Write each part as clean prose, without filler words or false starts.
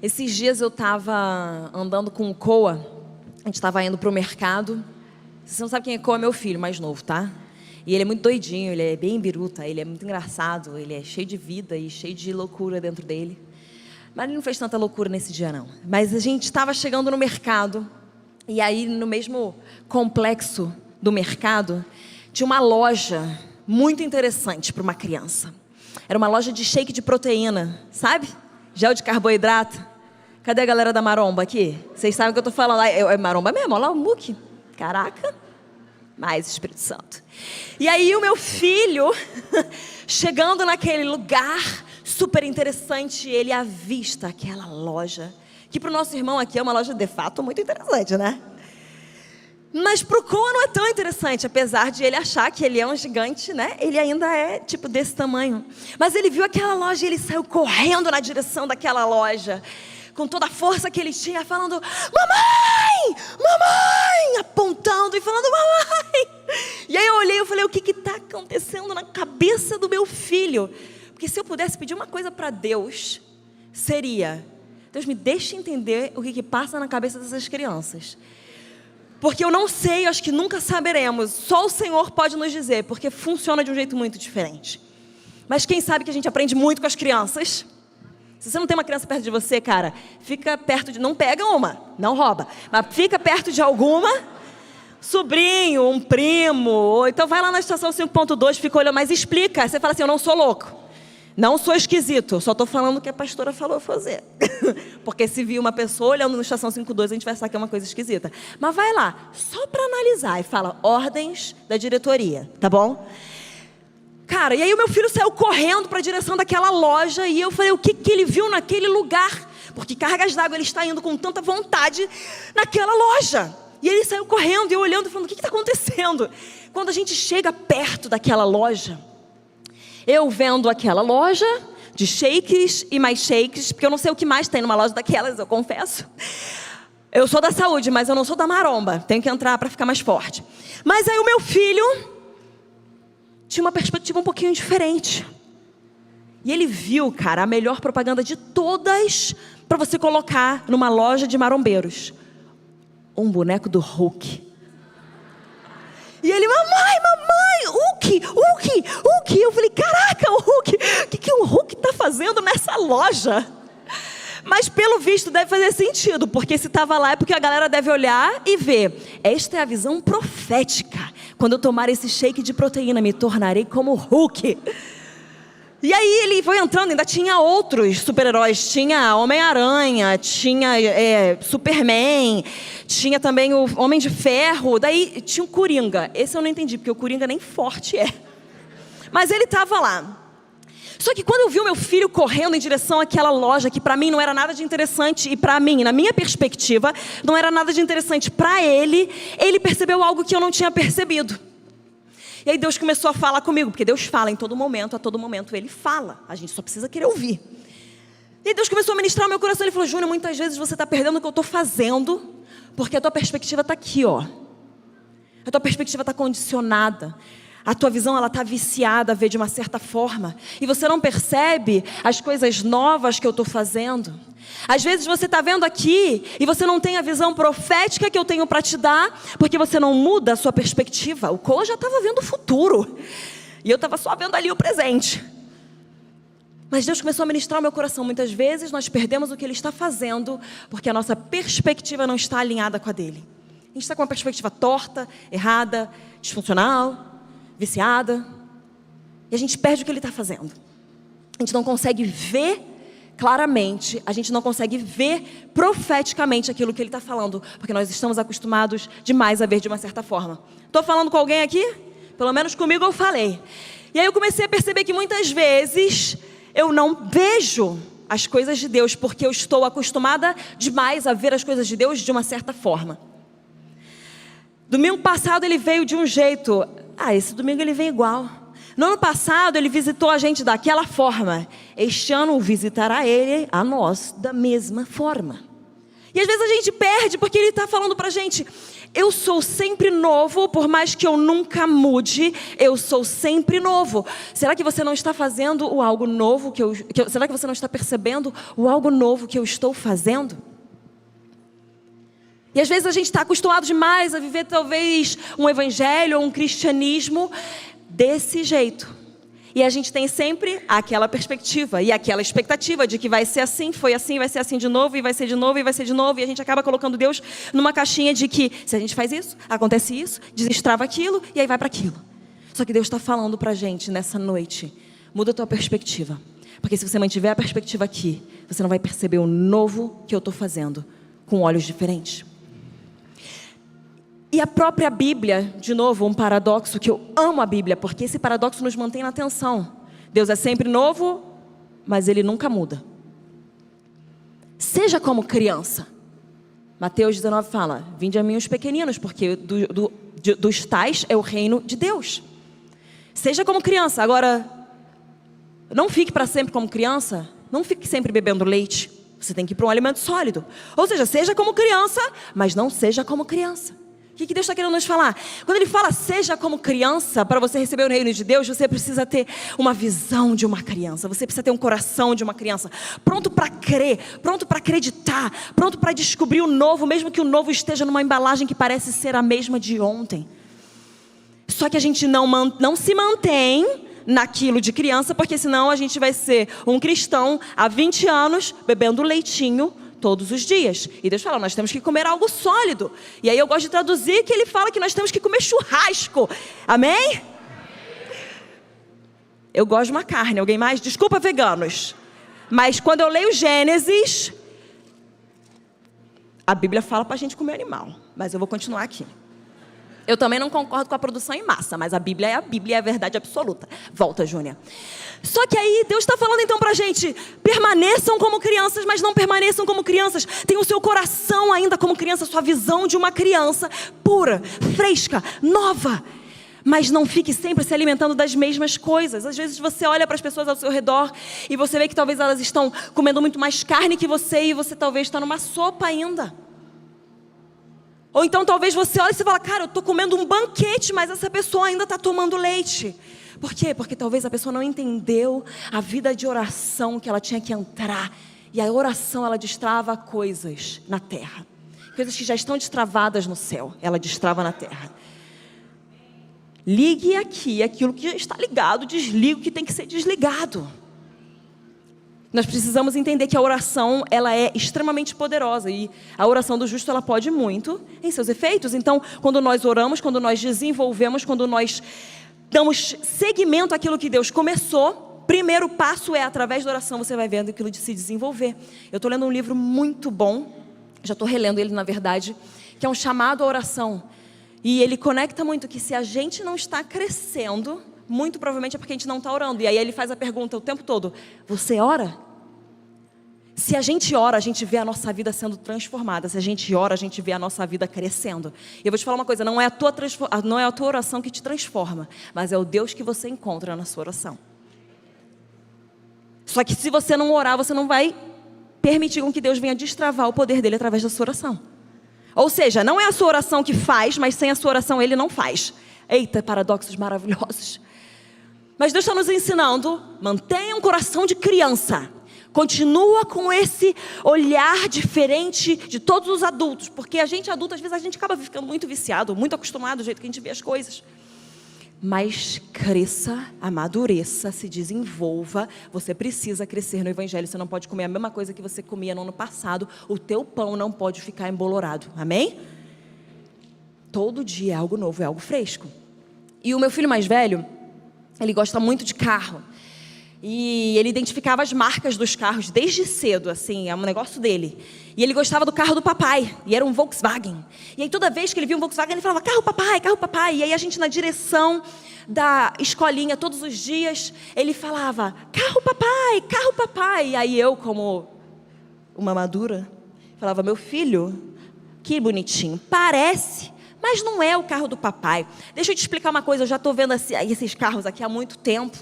Esses dias eu estava andando com o Coa, a gente estava indo para o mercado. Você não sabe quem é Coa, é meu filho mais novo, tá? E ele é muito doidinho, ele é bem biruta, ele é muito engraçado, ele é cheio de vida e cheio de loucura dentro dele. Mas ele não fez tanta loucura nesse dia, não. Mas a gente estava chegando no mercado, e aí no mesmo complexo do mercado, tinha uma loja muito interessante para uma criança. Era uma loja de shake de proteína, sabe? Gel de carboidrato. Cadê a galera da maromba aqui? Vocês sabem o que eu estou falando lá? É maromba mesmo, olha lá o muque. Caraca, mais Espírito Santo. E aí o meu filho, chegando naquele lugar super interessante, ele avista aquela loja, que para o nosso irmão aqui é uma loja de fato muito interessante, né? Mas para o Coa não é tão interessante, apesar de ele achar que ele é um gigante, né? Ele ainda é tipo desse tamanho. Mas ele viu aquela loja e ele saiu correndo na direção daquela loja, com toda a força que ele tinha, falando: mamãe, mamãe, apontando e falando: mamãe. E aí eu olhei e falei: o que está acontecendo na cabeça do meu filho? Porque se eu pudesse pedir uma coisa para Deus, seria: Deus, me deixe entender o que passa na cabeça dessas crianças. Porque eu não sei, acho que nunca saberemos. Só o Senhor pode nos dizer, porque funciona de um jeito muito diferente. Mas quem sabe que a gente aprende muito com as crianças? Se você não tem uma criança perto de você, cara, fica perto de... Não pega uma, não rouba, mas fica perto de alguma, sobrinho, um primo, ou então vai lá na estação 5.2, fica olhando, mas explica. Você fala assim: eu não sou louco, não sou esquisito, só estou falando o que a pastora falou fazer. Porque se vir uma pessoa olhando na estação 5.2, a gente vai achar que é uma coisa esquisita. Mas vai lá, só para analisar, e fala: ordens da diretoria, tá bom? Cara, e aí o meu filho saiu correndo para a direção daquela loja, e eu falei: o que ele viu naquele lugar? Porque cargas d'água ele está indo com tanta vontade naquela loja. E ele saiu correndo, e eu olhando e falando: o que está acontecendo? Quando a gente chega perto daquela loja, eu vendo aquela loja de shakes e mais shakes, porque eu não sei o que mais tem numa loja daquelas, eu confesso. Eu sou da saúde, mas eu não sou da maromba. Tenho que entrar para ficar mais forte. Mas aí o meu filho tinha uma perspectiva um pouquinho diferente. E ele viu, cara, a melhor propaganda de todas para você colocar numa loja de marombeiros: um boneco do Hulk. E ele: mamãe, Hulk. Eu falei: caraca, o Hulk, o que o Hulk está fazendo nessa loja? Mas pelo visto deve fazer sentido, porque se estava lá é porque a galera deve olhar e ver: esta é a visão profética. Quando eu tomar esse shake de proteína, me tornarei como o Hulk. E aí ele foi entrando, ainda tinha outros super-heróis. Tinha Homem-Aranha, tinha Superman, tinha também o Homem de Ferro. Daí tinha o Coringa. Esse eu não entendi, porque o Coringa nem forte é. Mas ele estava lá. Só que quando eu vi o meu filho correndo em direção àquela loja, que para mim não era nada de interessante, e para mim, na minha perspectiva, não era nada de interessante para ele, ele percebeu algo que eu não tinha percebido. E aí Deus começou a falar comigo, porque Deus fala em todo momento, a todo momento Ele fala. A gente só precisa querer ouvir. E aí Deus começou a ministrar o meu coração. Ele falou: Júnior, muitas vezes você está perdendo o que eu estou fazendo, porque a tua perspectiva está aqui, ó. A tua perspectiva está condicionada. A tua visão, ela está viciada a ver de uma certa forma. E você não percebe as coisas novas que eu estou fazendo. Às vezes você está vendo aqui e você não tem a visão profética que eu tenho para te dar, porque você não muda a sua perspectiva. O Coa já estava vendo o futuro, e eu estava só vendo ali o presente. Mas Deus começou a ministrar o meu coração. Muitas vezes nós perdemos o que Ele está fazendo, porque a nossa perspectiva não está alinhada com a dele. A gente está com uma perspectiva torta, errada, disfuncional, viciada, e a gente perde o que Ele está fazendo. A gente não consegue ver claramente, a gente não consegue ver profeticamente aquilo que Ele está falando, porque nós estamos acostumados demais a ver de uma certa forma. Estou falando com alguém aqui? Pelo menos comigo eu falei. E aí eu comecei a perceber que muitas vezes eu não vejo as coisas de Deus, porque eu estou acostumada demais a ver as coisas de Deus de uma certa forma. Domingo passado ele veio de um jeito, esse domingo ele vem igual. No ano passado ele visitou a gente daquela forma. Este ano visitará ele a nós da mesma forma. E às vezes a gente perde, porque ele está falando para a gente: eu sou sempre novo, por mais que eu nunca mude, eu sou sempre novo. Será que você não está fazendo o algo novo será que você não está percebendo o algo novo que eu estou fazendo? E às vezes a gente está acostumado demais a viver talvez um evangelho ou um cristianismo desse jeito. E a gente tem sempre aquela perspectiva e aquela expectativa de que vai ser assim, foi assim, vai ser assim de novo, e vai ser de novo, e vai ser de novo. E a gente acaba colocando Deus numa caixinha de que se a gente faz isso, acontece isso, destrava aquilo e aí vai para aquilo. Só que Deus está falando para a gente nessa noite, muda a tua perspectiva. Porque se você mantiver a perspectiva aqui, você não vai perceber o novo que eu estou fazendo com olhos diferentes. E a própria Bíblia, de novo, um paradoxo, que eu amo a Bíblia, porque esse paradoxo nos mantém na atenção. Deus é sempre novo, mas Ele nunca muda. Seja como criança. Mateus 19 fala, vinde a mim os pequeninos, porque dos tais é o reino de Deus. Seja como criança. Agora, não fique para sempre como criança, não fique sempre bebendo leite. Você tem que ir para um alimento sólido. Ou seja como criança, mas não seja como criança. O que Deus está querendo nos falar? Quando Ele fala, seja como criança, para você receber o reino de Deus, você precisa ter uma visão de uma criança. Você precisa ter um coração de uma criança. Pronto para crer, pronto para acreditar, pronto para descobrir o novo, mesmo que o novo esteja numa embalagem que parece ser a mesma de ontem. Só que a gente não se mantém naquilo de criança, porque senão a gente vai ser um cristão há 20 anos, bebendo leitinho, todos os dias. E Deus fala, nós temos que comer algo sólido. E aí eu gosto de traduzir que Ele fala que nós temos que comer churrasco. Amém? Eu gosto de uma carne. Alguém mais? Desculpa, veganos. Mas quando eu leio Gênesis, a Bíblia fala para a gente comer animal. Mas eu vou continuar aqui. Eu também não concordo com a produção em massa, mas a Bíblia é a verdade absoluta. Volta, Júnia. Só que aí Deus está falando então para a gente, permaneçam como crianças, mas não permaneçam como crianças. Tenham o seu coração ainda como criança, sua visão de uma criança pura, fresca, nova. Mas não fique sempre se alimentando das mesmas coisas. Às vezes você olha para as pessoas ao seu redor e você vê que talvez elas estão comendo muito mais carne que você e você talvez está numa sopa ainda. Ou então talvez você olhe e você fala, cara, eu estou comendo um banquete, mas essa pessoa ainda está tomando leite. Por quê? Porque talvez a pessoa não entendeu a vida de oração que ela tinha que entrar. E a oração, ela destrava coisas na terra. Coisas que já estão destravadas no céu, ela destrava na terra. Ligue aqui aquilo que já está ligado, desligue o que tem que ser desligado. Nós precisamos entender que a oração, ela é extremamente poderosa e a oração do justo, ela pode muito em seus efeitos. Então, quando nós oramos, quando nós desenvolvemos, quando nós damos seguimento àquilo que Deus começou, primeiro passo é, através da oração, você vai vendo aquilo de se desenvolver. Eu estou lendo um livro muito bom, já estou relendo ele na verdade, que é um chamado à oração. E ele conecta muito que se a gente não está crescendo, muito provavelmente é porque a gente não está orando. E aí ele faz a pergunta o tempo todo, você ora? Se a gente ora, a gente vê a nossa vida sendo transformada. Se a gente ora, a gente vê a nossa vida crescendo. E eu vou te falar uma coisa, não é a tua oração que te transforma, mas é o Deus que você encontra na sua oração. Só que se você não orar, você não vai permitir com que Deus venha destravar o poder dele através da sua oração. Ou seja, não é a sua oração que faz, mas sem a sua oração ele não faz. Eita, paradoxos maravilhosos. Mas Deus está nos ensinando, mantenha um coração de criança. Continua com esse olhar diferente de todos os adultos. Porque a gente adulto, às vezes a gente acaba ficando muito viciado, muito acostumado do jeito que a gente vê as coisas. Mas cresça, amadureça, se desenvolva. Você precisa crescer no evangelho. Você não pode comer a mesma coisa que você comia no ano passado. O teu pão não pode ficar embolorado. Amém? Todo dia é algo novo, é algo fresco. E o meu filho mais velho, ele gosta muito de carro. E ele identificava as marcas dos carros desde cedo, assim, é um negócio dele. E ele gostava do carro do papai, e era um Volkswagen. E aí toda vez que ele via um Volkswagen, ele falava, carro papai, carro papai. E aí a gente na direção da escolinha, todos os dias, ele falava, carro papai, carro papai. E aí eu, como uma madura, falava, meu filho, que bonitinho, parece, mas não é o carro do papai. Deixa eu te explicar uma coisa, eu já estou vendo esses carros aqui há muito tempo.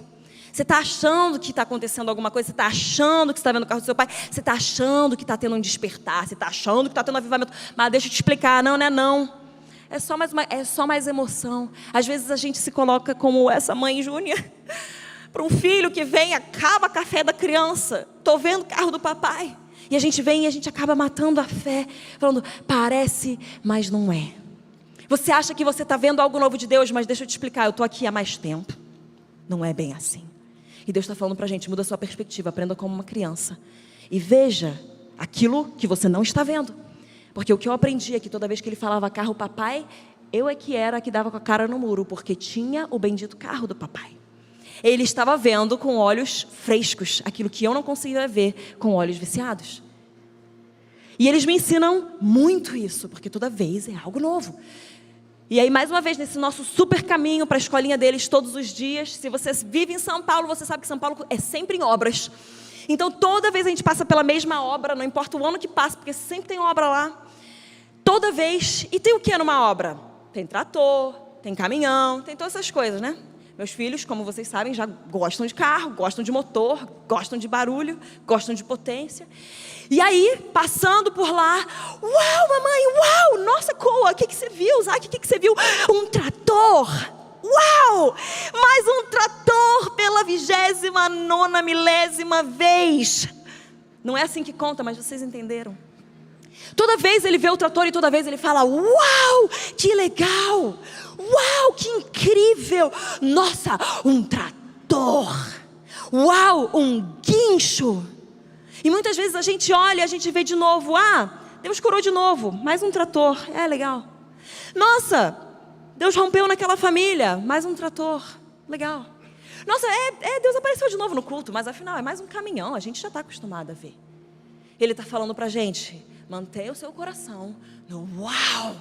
Você está achando que está acontecendo alguma coisa, você está achando que você está vendo o carro do seu pai, você está achando que está tendo um despertar, você está achando que está tendo um avivamento, mas deixa eu te explicar, não é não. é só mais emoção. Às vezes a gente se coloca como essa mãe Júnior, para um filho que vem, acaba o café da criança, tô vendo o carro do papai. E a gente vem e a gente acaba matando a fé, falando, parece, mas não é. Você acha que você está vendo algo novo de Deus, mas deixa eu te explicar, eu estou aqui há mais tempo. Não é bem assim. E Deus está falando para a gente, muda a sua perspectiva, aprenda como uma criança. E veja aquilo que você não está vendo. Porque o que eu aprendi é que toda vez que ele falava carro papai, eu é que era a que dava com a cara no muro, porque tinha o bendito carro do papai. Ele estava vendo com olhos frescos aquilo que eu não conseguia ver com olhos viciados. E eles me ensinam muito isso, porque toda vez é algo novo. E aí, mais uma vez, nesse nosso super caminho para a escolinha deles todos os dias, se você vive em São Paulo, você sabe que São Paulo é sempre em obras. Então, toda vez a gente passa pela mesma obra, não importa o ano que passa, porque sempre tem obra lá. Toda vez. E tem o que numa obra? Tem trator, tem caminhão, tem todas essas coisas, né? Meus filhos, como vocês sabem, já gostam de carro, gostam de motor, gostam de barulho, gostam de potência. E aí, passando por lá, uau, mamãe, uau, nossa, Coa, o que você viu? Zac, o que você viu? Um trator. Uau, mais um trator pela 29ª milésima vez. Não é assim que conta, mas vocês entenderam. Toda vez ele vê o trator e toda vez ele fala, uau, que legal. Uau, que incrível! Nossa, um trator! Uau, um guincho! E muitas vezes a gente olha, a gente vê de novo, Deus curou de novo, mais um trator, legal. Nossa, Deus rompeu naquela família, mais um trator, legal. Nossa, Deus apareceu de novo no culto, mas afinal é mais um caminhão, a gente já está acostumado a ver. Ele está falando para a gente, mantenha o seu coração no uau!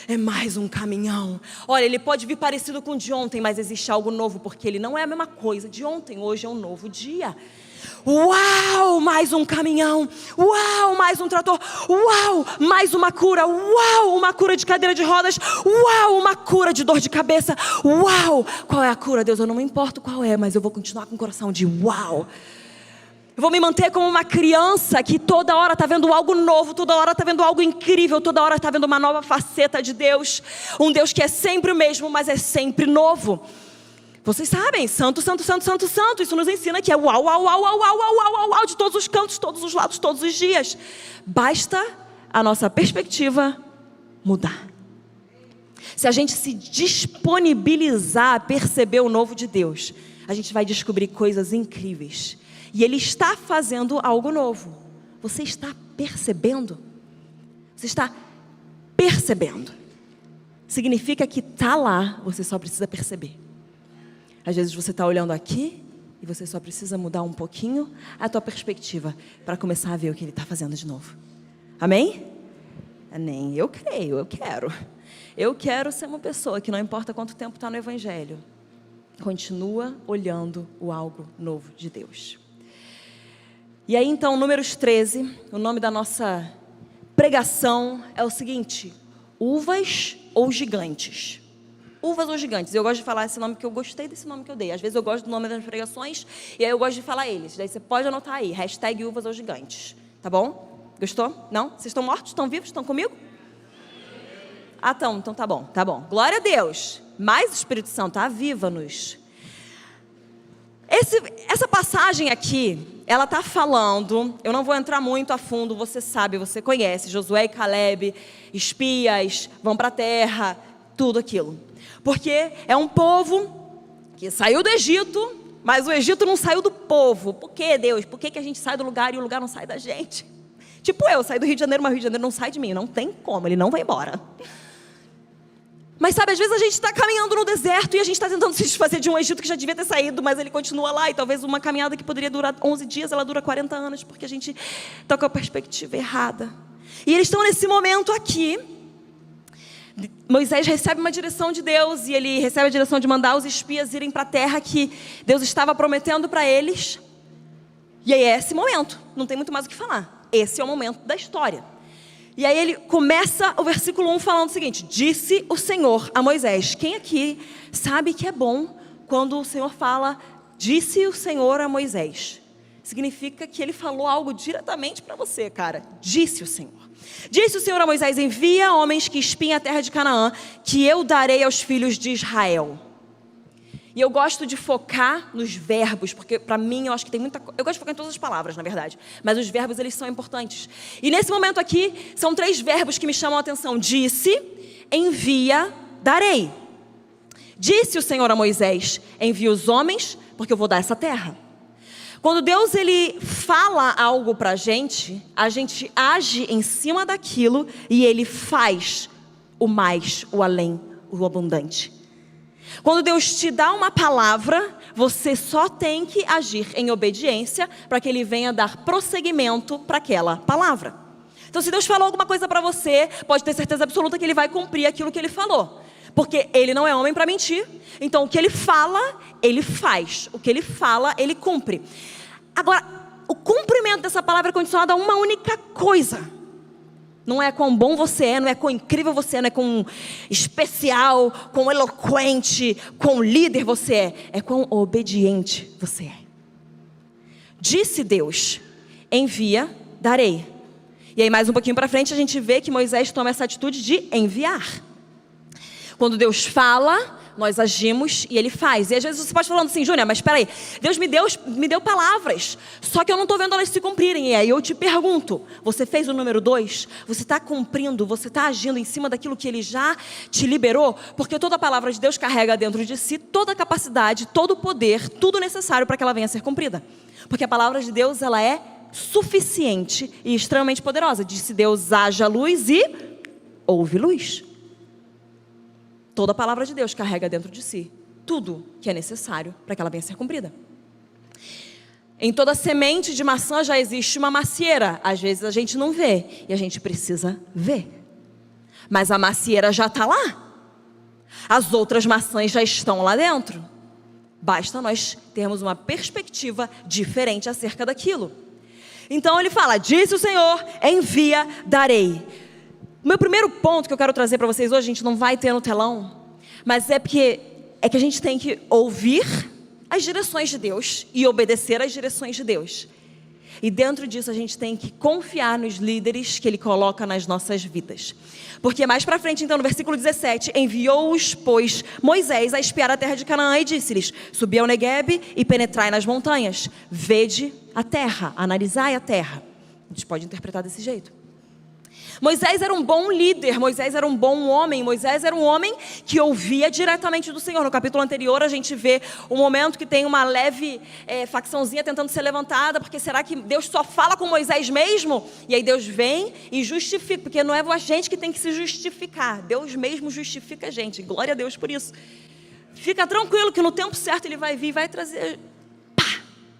É mais um caminhão. Olha, ele pode vir parecido com o de ontem, mas existe algo novo, porque ele não é a mesma coisa de ontem. Hoje é um novo dia. Uau, mais um caminhão. Uau, mais um trator. Uau, mais uma cura. Uau, uma cura de cadeira de rodas. Uau, uma cura de dor de cabeça. Uau, qual é a cura, Deus? Eu não me importo qual é, mas eu vou continuar com o coração de uau. Eu vou me manter como uma criança que toda hora está vendo algo novo, toda hora está vendo algo incrível, toda hora está vendo uma nova faceta de Deus. Um Deus que é sempre o mesmo, mas é sempre novo. Vocês sabem, santo, santo, santo, santo, santo. Isso nos ensina que é uau, uau, uau, uau, uau, uau, uau, uau, de todos os cantos, todos os lados, todos os dias. Basta a nossa perspectiva mudar. Se a gente se disponibilizar a perceber o novo de Deus, a gente vai descobrir coisas incríveis. E Ele está fazendo algo novo. Você está percebendo? Você está percebendo. Significa que está lá, você só precisa perceber. Às vezes você está olhando aqui e você só precisa mudar um pouquinho a tua perspectiva para começar a ver o que Ele está fazendo de novo. Amém? Amém. Eu creio, eu quero. Eu quero ser uma pessoa que não importa quanto tempo está no Evangelho, continua olhando o algo novo de Deus. E aí então, Números 13, o nome da nossa pregação é o seguinte: uvas ou gigantes? Uvas ou gigantes? Eu gosto de falar esse nome porque eu gostei desse nome que eu dei. Às vezes eu gosto do nome das pregações e aí eu gosto de falar eles. Daí você pode anotar aí, hashtag uvas ou gigantes. Tá bom? Gostou? Não? Vocês estão mortos? Estão vivos? Estão comigo? Então tá bom, tá bom. Glória a Deus. Mas o Espírito Santo aviva-nos. Essa passagem aqui, ela está falando, eu não vou entrar muito a fundo, você sabe, você conhece, Josué e Caleb, espias, vão para a terra, tudo aquilo. Porque é um povo que saiu do Egito, mas o Egito não saiu do povo. Por que, Deus? Por que a gente sai do lugar e o lugar não sai da gente? Tipo eu saí do Rio de Janeiro, mas o Rio de Janeiro não sai de mim, não tem como, ele não vai embora. Mas sabe, às vezes a gente está caminhando no deserto e a gente está tentando se desfazer de um Egito que já devia ter saído, mas ele continua lá. E talvez uma caminhada que poderia durar 11 dias, ela dura 40 anos, porque a gente está com a perspectiva errada. E eles estão nesse momento aqui. Moisés recebe uma direção de Deus e ele recebe a direção de mandar os espias irem para a terra que Deus estava prometendo para eles. E aí é esse momento, não tem muito mais o que falar. Esse é o momento da história. E aí ele começa o versículo 1 falando o seguinte: disse o Senhor a Moisés. Quem aqui sabe que é bom quando o Senhor fala, disse o Senhor a Moisés? significa que ele falou algo diretamente para você, cara. Disse o Senhor. Disse o Senhor a Moisés: envia homens que espiem a terra de Canaã, que eu darei aos filhos de Israel. E eu gosto de focar nos verbos, porque para mim eu acho que tem muita coisa. Eu gosto de focar em todas as palavras, na verdade. Mas os verbos, eles são importantes. E nesse momento aqui, são 3 verbos que me chamam a atenção. Disse, envia, darei. Disse o Senhor a Moisés: envia os homens, porque eu vou dar essa terra. Quando Deus, ele fala algo para a gente age em cima daquilo e ele faz o mais, o além, o abundante. Quando Deus te dá uma palavra, você só tem que agir em obediência para que Ele venha dar prosseguimento para aquela palavra. Então, se Deus falou alguma coisa para você, pode ter certeza absoluta que Ele vai cumprir aquilo que Ele falou. Porque Ele não é homem para mentir. Então, o que Ele fala, Ele faz. O que Ele fala, Ele cumpre. Agora, o cumprimento dessa palavra é condicionado a uma única coisa. Não é quão bom você é, não é quão incrível você é, não é quão especial, quão eloquente, quão líder você é. É quão obediente você é. Disse Deus: envia, darei. E aí mais um pouquinho para frente a gente vê que Moisés toma essa atitude de enviar. Quando Deus fala, nós agimos e Ele faz. E às vezes você pode falando assim: Júnior, mas espera aí, Deus me deu palavras, só que eu não estou vendo elas se cumprirem. E aí eu te pergunto: você fez o número 2? Você está cumprindo, você está agindo em cima daquilo que Ele já te liberou? Porque toda a palavra de Deus carrega dentro de si toda a capacidade, todo o poder, tudo necessário para que ela venha a ser cumprida. Porque a palavra de Deus, ela é suficiente e extremamente poderosa. Disse Deus: haja luz e houve luz. Toda a palavra de Deus carrega dentro de si tudo que é necessário para que ela venha a ser cumprida. Em toda semente de maçã já existe uma macieira. Às vezes a gente não vê e a gente precisa ver. Mas a macieira já está lá. As outras maçãs já estão lá dentro. Basta nós termos uma perspectiva diferente acerca daquilo. Então ele fala: disse o Senhor, envia, darei. O meu primeiro ponto que eu quero trazer para vocês hoje, a gente não vai ter no telão, mas é que a gente tem que ouvir as direções de Deus e obedecer às direções de Deus. E dentro disso a gente tem que confiar nos líderes que Ele coloca nas nossas vidas. Porque mais para frente, então, no versículo 17, enviou-os, pois, Moisés a espiar a terra de Canaã e disse-lhes: subi ao Neguebe e penetrai nas montanhas, vede a terra, analisai a terra. A gente pode interpretar desse jeito. Moisés era um bom líder, Moisés era um bom homem, Moisés era um homem que ouvia diretamente do Senhor. No capítulo anterior a gente vê um momento que tem uma leve facçãozinha tentando ser levantada, porque será que Deus só fala com Moisés mesmo? E aí Deus vem e justifica, porque não é a gente que tem que se justificar, Deus mesmo justifica a gente, glória a Deus por isso. Fica tranquilo que no tempo certo Ele vai vir e vai trazer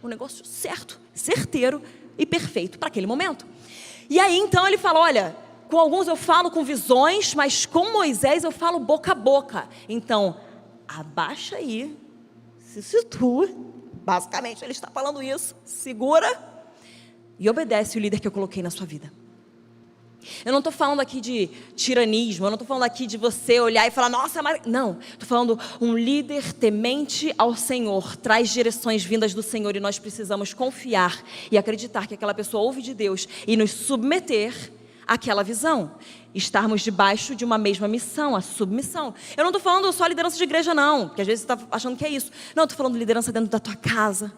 o negócio certo, certeiro e perfeito para aquele momento. E aí então Ele fala: olha, com alguns eu falo com visões, mas com Moisés eu falo boca a boca. Então, abaixa aí, se situa. Basicamente, Ele está falando isso. Segura e obedece o líder que eu coloquei na sua vida. Eu não estou falando aqui de tiranismo, eu não estou falando aqui de você olhar e falar: nossa, mas... Não, estou falando um líder temente ao Senhor, traz direções vindas do Senhor e nós precisamos confiar e acreditar que aquela pessoa ouve de Deus e nos submeter àquela visão. Estarmos debaixo de uma mesma missão, a submissão. Eu não estou falando só liderança de igreja não, porque às vezes você está achando que é isso. Não, estou falando liderança dentro da tua casa,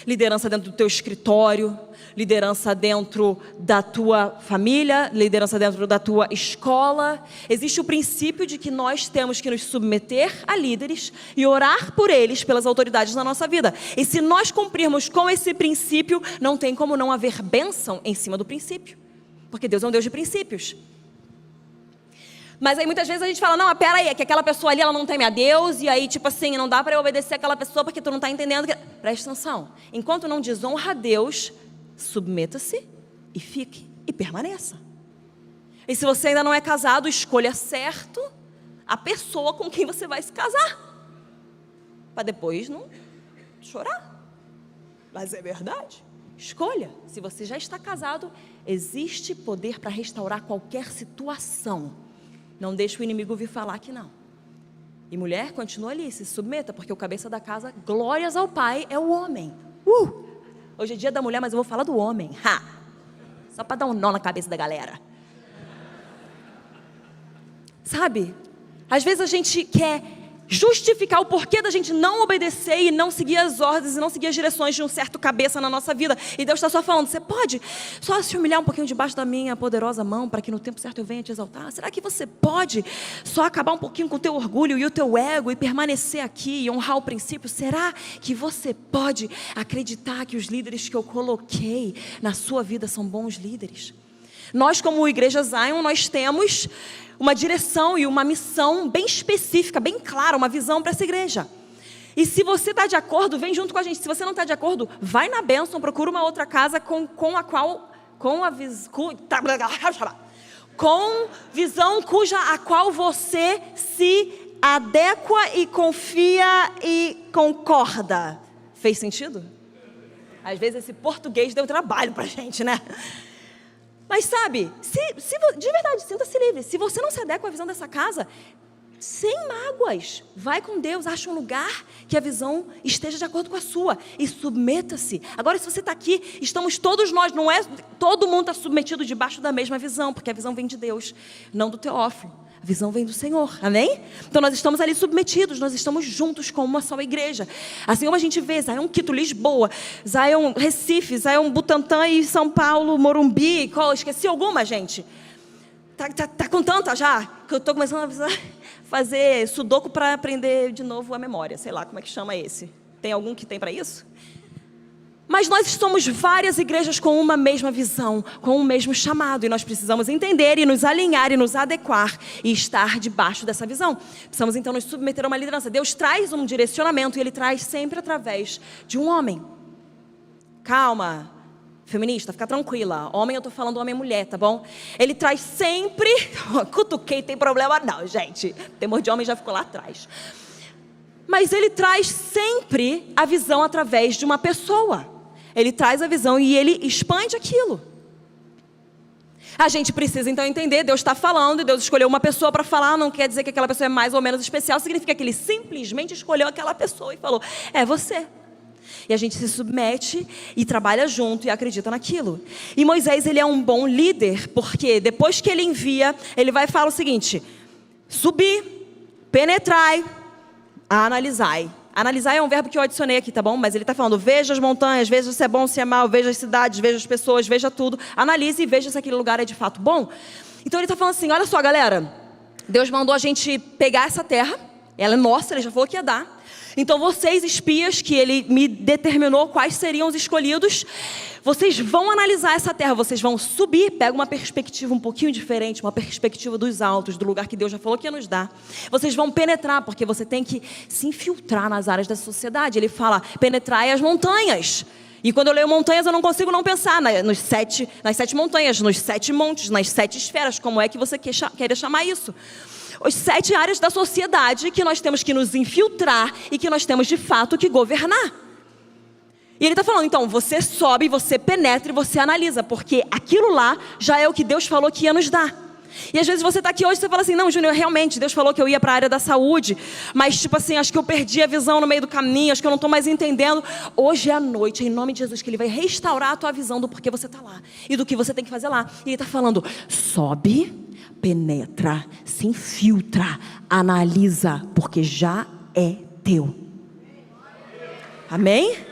liderança dentro do teu escritório, liderança dentro da tua família, liderança dentro da tua escola. Existe o princípio de que nós temos que nos submeter a líderes e orar por eles, pelas autoridades na nossa vida. E se nós cumprirmos com esse princípio, não tem como não haver bênção em cima do princípio, porque Deus é um Deus de princípios. Mas aí muitas vezes a gente fala: não, pera aí, é que aquela pessoa ali, ela não teme a Deus, e aí tipo assim, não dá para eu obedecer aquela pessoa porque tu não está entendendo que... Presta atenção, enquanto não desonra a Deus, submeta-se e fique e permaneça. E se você ainda não é casado, escolha certo a pessoa com quem você vai se casar, para depois não chorar. Mas é verdade. Escolha. Se você já está casado, existe poder para restaurar qualquer situação. Não deixe o inimigo vir falar que não. E mulher, continua ali, se submeta, porque o cabeça da casa, glórias ao Pai, é o homem. Hoje é dia da mulher, mas eu vou falar do homem. Ha! Só para dar um nó na cabeça da galera. Sabe? Às vezes a gente quer justificar o porquê da gente não obedecer e não seguir as ordens e não seguir as direções de um certo cabeça na nossa vida. E Deus está só falando, você pode só se humilhar um pouquinho debaixo da minha poderosa mão para que no tempo certo eu venha te exaltar? Será que você pode só acabar um pouquinho com o teu orgulho e o teu ego e permanecer aqui e honrar o princípio? Será que você pode acreditar que os líderes que eu coloquei na sua vida são bons líderes? Nós, como Igreja Zion, nós temos uma direção e uma missão bem específica, bem clara, uma visão para essa igreja. E se você está de acordo, vem junto com a gente. Se você não está de acordo, vai na bênção, procura uma outra casa com visão a qual você se adequa e confia e concorda. Fez sentido? Às vezes esse português deu trabalho para a gente, né? Mas sabe, de verdade, sinta-se livre. Se você não se adequa à visão dessa casa, sem mágoas, vai com Deus, acha um lugar que a visão esteja de acordo com a sua e submeta-se. Agora, se você está aqui, estamos todos nós, não é todo mundo está submetido debaixo da mesma visão, porque a visão vem de Deus, não do Teófilo. A visão vem do Senhor, amém? Então nós estamos ali submetidos, nós estamos juntos como uma só igreja. Assim como a gente vê Zion Quito, Lisboa, Zion Recife, Zion Butantã e São Paulo, Morumbi, esqueci alguma, gente? Tá com tanta já, que eu estou começando a fazer sudoku para aprender de novo a memória, sei lá como é que chama esse. Tem algum que tem para isso? Mas nós somos várias igrejas com uma mesma visão, com o mesmo chamado. E nós precisamos entender e nos alinhar e nos adequar e estar debaixo dessa visão. Precisamos então nos submeter a uma liderança. Deus traz um direcionamento e Ele traz sempre através de um homem. Calma, feminista, fica tranquila. Homem, eu estou falando homem e mulher, tá bom? Ele traz sempre... Cutuquei, tem problema não, gente. O temor de homem já ficou lá atrás. Mas Ele traz sempre a visão através de uma pessoa. Ele traz a visão e Ele expande aquilo. A gente precisa então entender, Deus está falando e Deus escolheu uma pessoa para falar, não quer dizer que aquela pessoa é mais ou menos especial, significa que Ele simplesmente escolheu aquela pessoa e falou, é você. E a gente se submete e trabalha junto e acredita naquilo. E Moisés, ele é um bom líder, porque depois que ele envia, ele vai falar o seguinte, subi, penetrai, analisai. Analisar é um verbo que eu adicionei aqui, tá bom? Mas ele está falando, veja as montanhas, veja se é bom, se é mal, veja as cidades, veja as pessoas, veja tudo. Analise e veja se aquele lugar é de fato bom. Então ele está falando assim, olha só galera, Deus mandou a gente pegar essa terra, ela é nossa, Ele já falou que ia dar. Então vocês espias, que Ele me determinou quais seriam os escolhidos, vocês vão analisar essa terra, vocês vão subir, pega uma perspectiva um pouquinho diferente, uma perspectiva dos altos, do lugar que Deus já falou que ia nos dar. Vocês vão penetrar, porque você tem que se infiltrar nas áreas da sociedade. Ele fala, penetrai as montanhas. E quando eu leio montanhas, eu não consigo não pensar nas sete montanhas, nos 7 montes, nas 7 esferas, como é que você quer chamar isso? As 7 áreas da sociedade que nós temos que nos infiltrar e que nós temos de fato que governar. E ele está falando, então, você sobe, você penetra e você analisa, porque aquilo lá já é o que Deus falou que ia nos dar. E às vezes você está aqui hoje e você fala assim, não, Júnior, realmente, Deus falou que eu ia para a área da saúde, mas tipo assim, acho que eu perdi a visão no meio do caminho, acho que eu não estou mais entendendo. Hoje é a noite, em nome de Jesus, que Ele vai restaurar a tua visão do porquê você está lá e do que você tem que fazer lá. E Ele está falando, sobe, penetra, se infiltra, analisa, porque já é teu. Amém?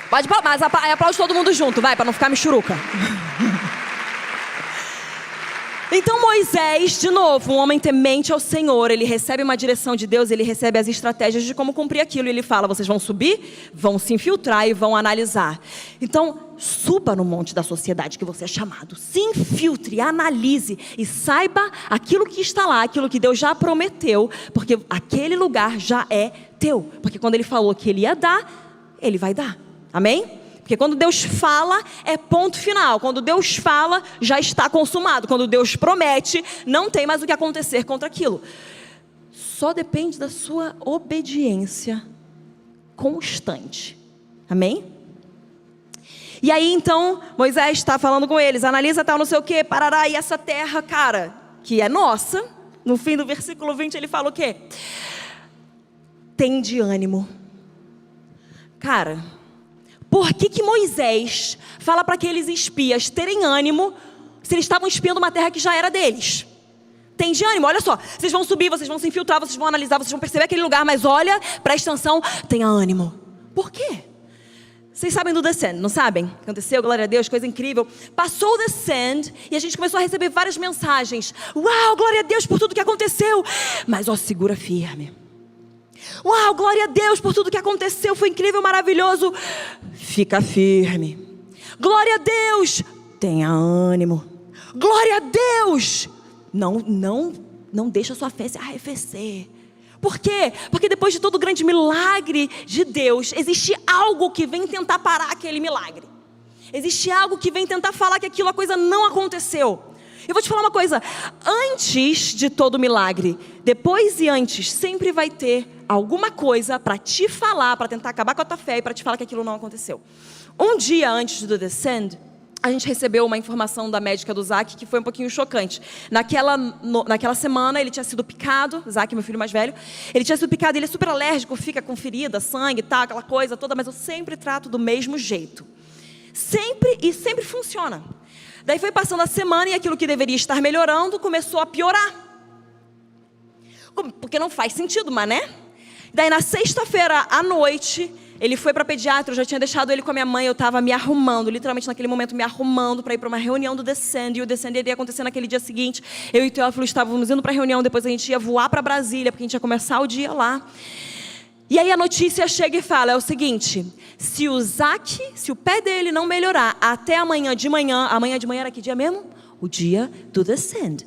Pode, mas aplaude todo mundo junto, vai, para não ficar michuruca. Então Moisés, de novo, um homem temente ao Senhor, ele recebe uma direção de Deus, ele recebe as estratégias de como cumprir aquilo. E ele fala, vocês vão subir, vão se infiltrar e vão analisar. Então, suba no monte da sociedade que você é chamado. Se infiltre, analise e saiba aquilo que está lá, aquilo que Deus já prometeu, porque aquele lugar já é teu. Porque quando Ele falou que Ele ia dar, Ele vai dar. Amém? Porque quando Deus fala, é ponto final. Quando Deus fala, já está consumado. Quando Deus promete, não tem mais o que acontecer contra aquilo. Só depende da sua obediência constante. Amém? E aí então, Moisés está falando com eles, analisa tal não sei o que, parará, e essa terra, cara, que é nossa, no fim do versículo 20 ele fala o quê? Tem de ânimo. Cara, por que Moisés fala para aqueles espias terem ânimo se eles estavam espiando uma terra que já era deles? Tem de ânimo, olha só, vocês vão subir, vocês vão se infiltrar, vocês vão analisar, vocês vão perceber aquele lugar, mas olha, presta atenção, tenha ânimo. Por quê? Vocês sabem do Descend, não sabem? Aconteceu, glória a Deus, coisa incrível. Passou o Descend e a gente começou a receber várias mensagens. Uau, glória a Deus por tudo que aconteceu. Mas ó, segura firme. Uau, glória a Deus por tudo que aconteceu, foi incrível, maravilhoso. Fica firme. Glória a Deus, tenha ânimo. Glória a Deus. Não deixa a sua fé se arrefecer. Por quê? Porque depois de todo o grande milagre de Deus, existe algo que vem tentar parar aquele milagre. Existe algo que vem tentar falar que a coisa não aconteceu. Eu vou te falar uma coisa, antes de todo milagre, depois e antes, sempre vai ter alguma coisa para te falar, para tentar acabar com a tua fé e para te falar que aquilo não aconteceu. Um dia antes do Descend, a gente recebeu uma informação da médica do Zac que foi um pouquinho chocante. Naquela semana ele tinha sido picado, Zac, meu filho mais velho, ele tinha sido picado, ele é super alérgico, fica com ferida, sangue, tá, aquela coisa toda, mas eu sempre trato do mesmo jeito. Sempre funciona. Daí foi passando a semana e aquilo que deveria estar melhorando começou a piorar. Porque não faz sentido, mas né? Daí na sexta-feira à noite, ele foi para pediatra, eu já tinha deixado ele com a minha mãe, eu estava me arrumando, literalmente naquele momento me arrumando para ir para uma reunião do Descend, e o Descend iria acontecer naquele dia seguinte. Eu e o Teófilo estávamos indo para a reunião, depois a gente ia voar para Brasília, porque a gente ia começar o dia lá. E aí a notícia chega e fala, é o seguinte, se o Zac, se o pé dele não melhorar até amanhã de manhã era que dia mesmo? O dia do Descend.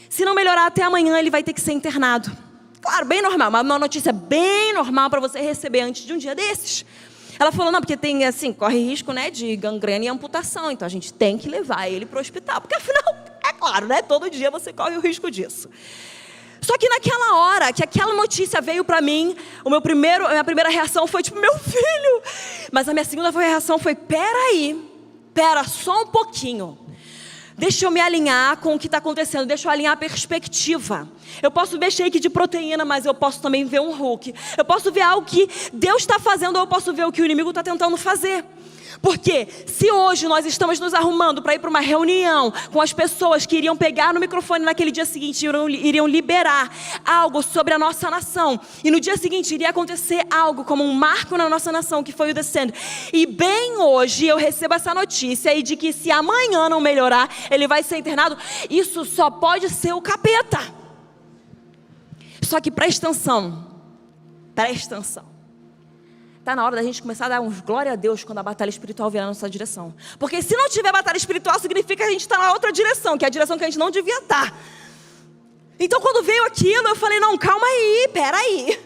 Se não melhorar até amanhã, ele vai ter que ser internado. Claro, bem normal, uma notícia bem normal para você receber antes de um dia desses. Ela falou, não, porque tem assim, corre risco, né, de gangrena e amputação, então a gente tem que levar ele para o hospital, porque afinal, é claro, né, todo dia você corre o risco disso. Só que naquela hora que aquela notícia veio para mim, a minha primeira reação foi tipo, meu filho. Mas a minha segunda reação foi, pera só um pouquinho. Deixa eu me alinhar com o que está acontecendo, deixa eu alinhar a perspectiva. Eu posso ver shake de proteína, mas eu posso também ver um Hulk. Eu posso ver algo que Deus está fazendo, ou eu posso ver o que o inimigo está tentando fazer. Porque se hoje nós estamos nos arrumando para ir para uma reunião com as pessoas que iriam pegar no microfone naquele dia seguinte, iriam liberar algo sobre a nossa nação, e no dia seguinte iria acontecer algo como um marco na nossa nação, que foi o Descend, e bem hoje eu recebo essa notícia e de que se amanhã não melhorar, ele vai ser internado, isso só pode ser o capeta. Só que presta atenção. Está na hora da gente começar a dar uns glória a Deus quando a batalha espiritual vier na nossa direção. Porque se não tiver batalha espiritual, significa que a gente está na outra direção, que é a direção que a gente não devia estar. Então quando veio aquilo, eu falei, não, calma aí, peraí.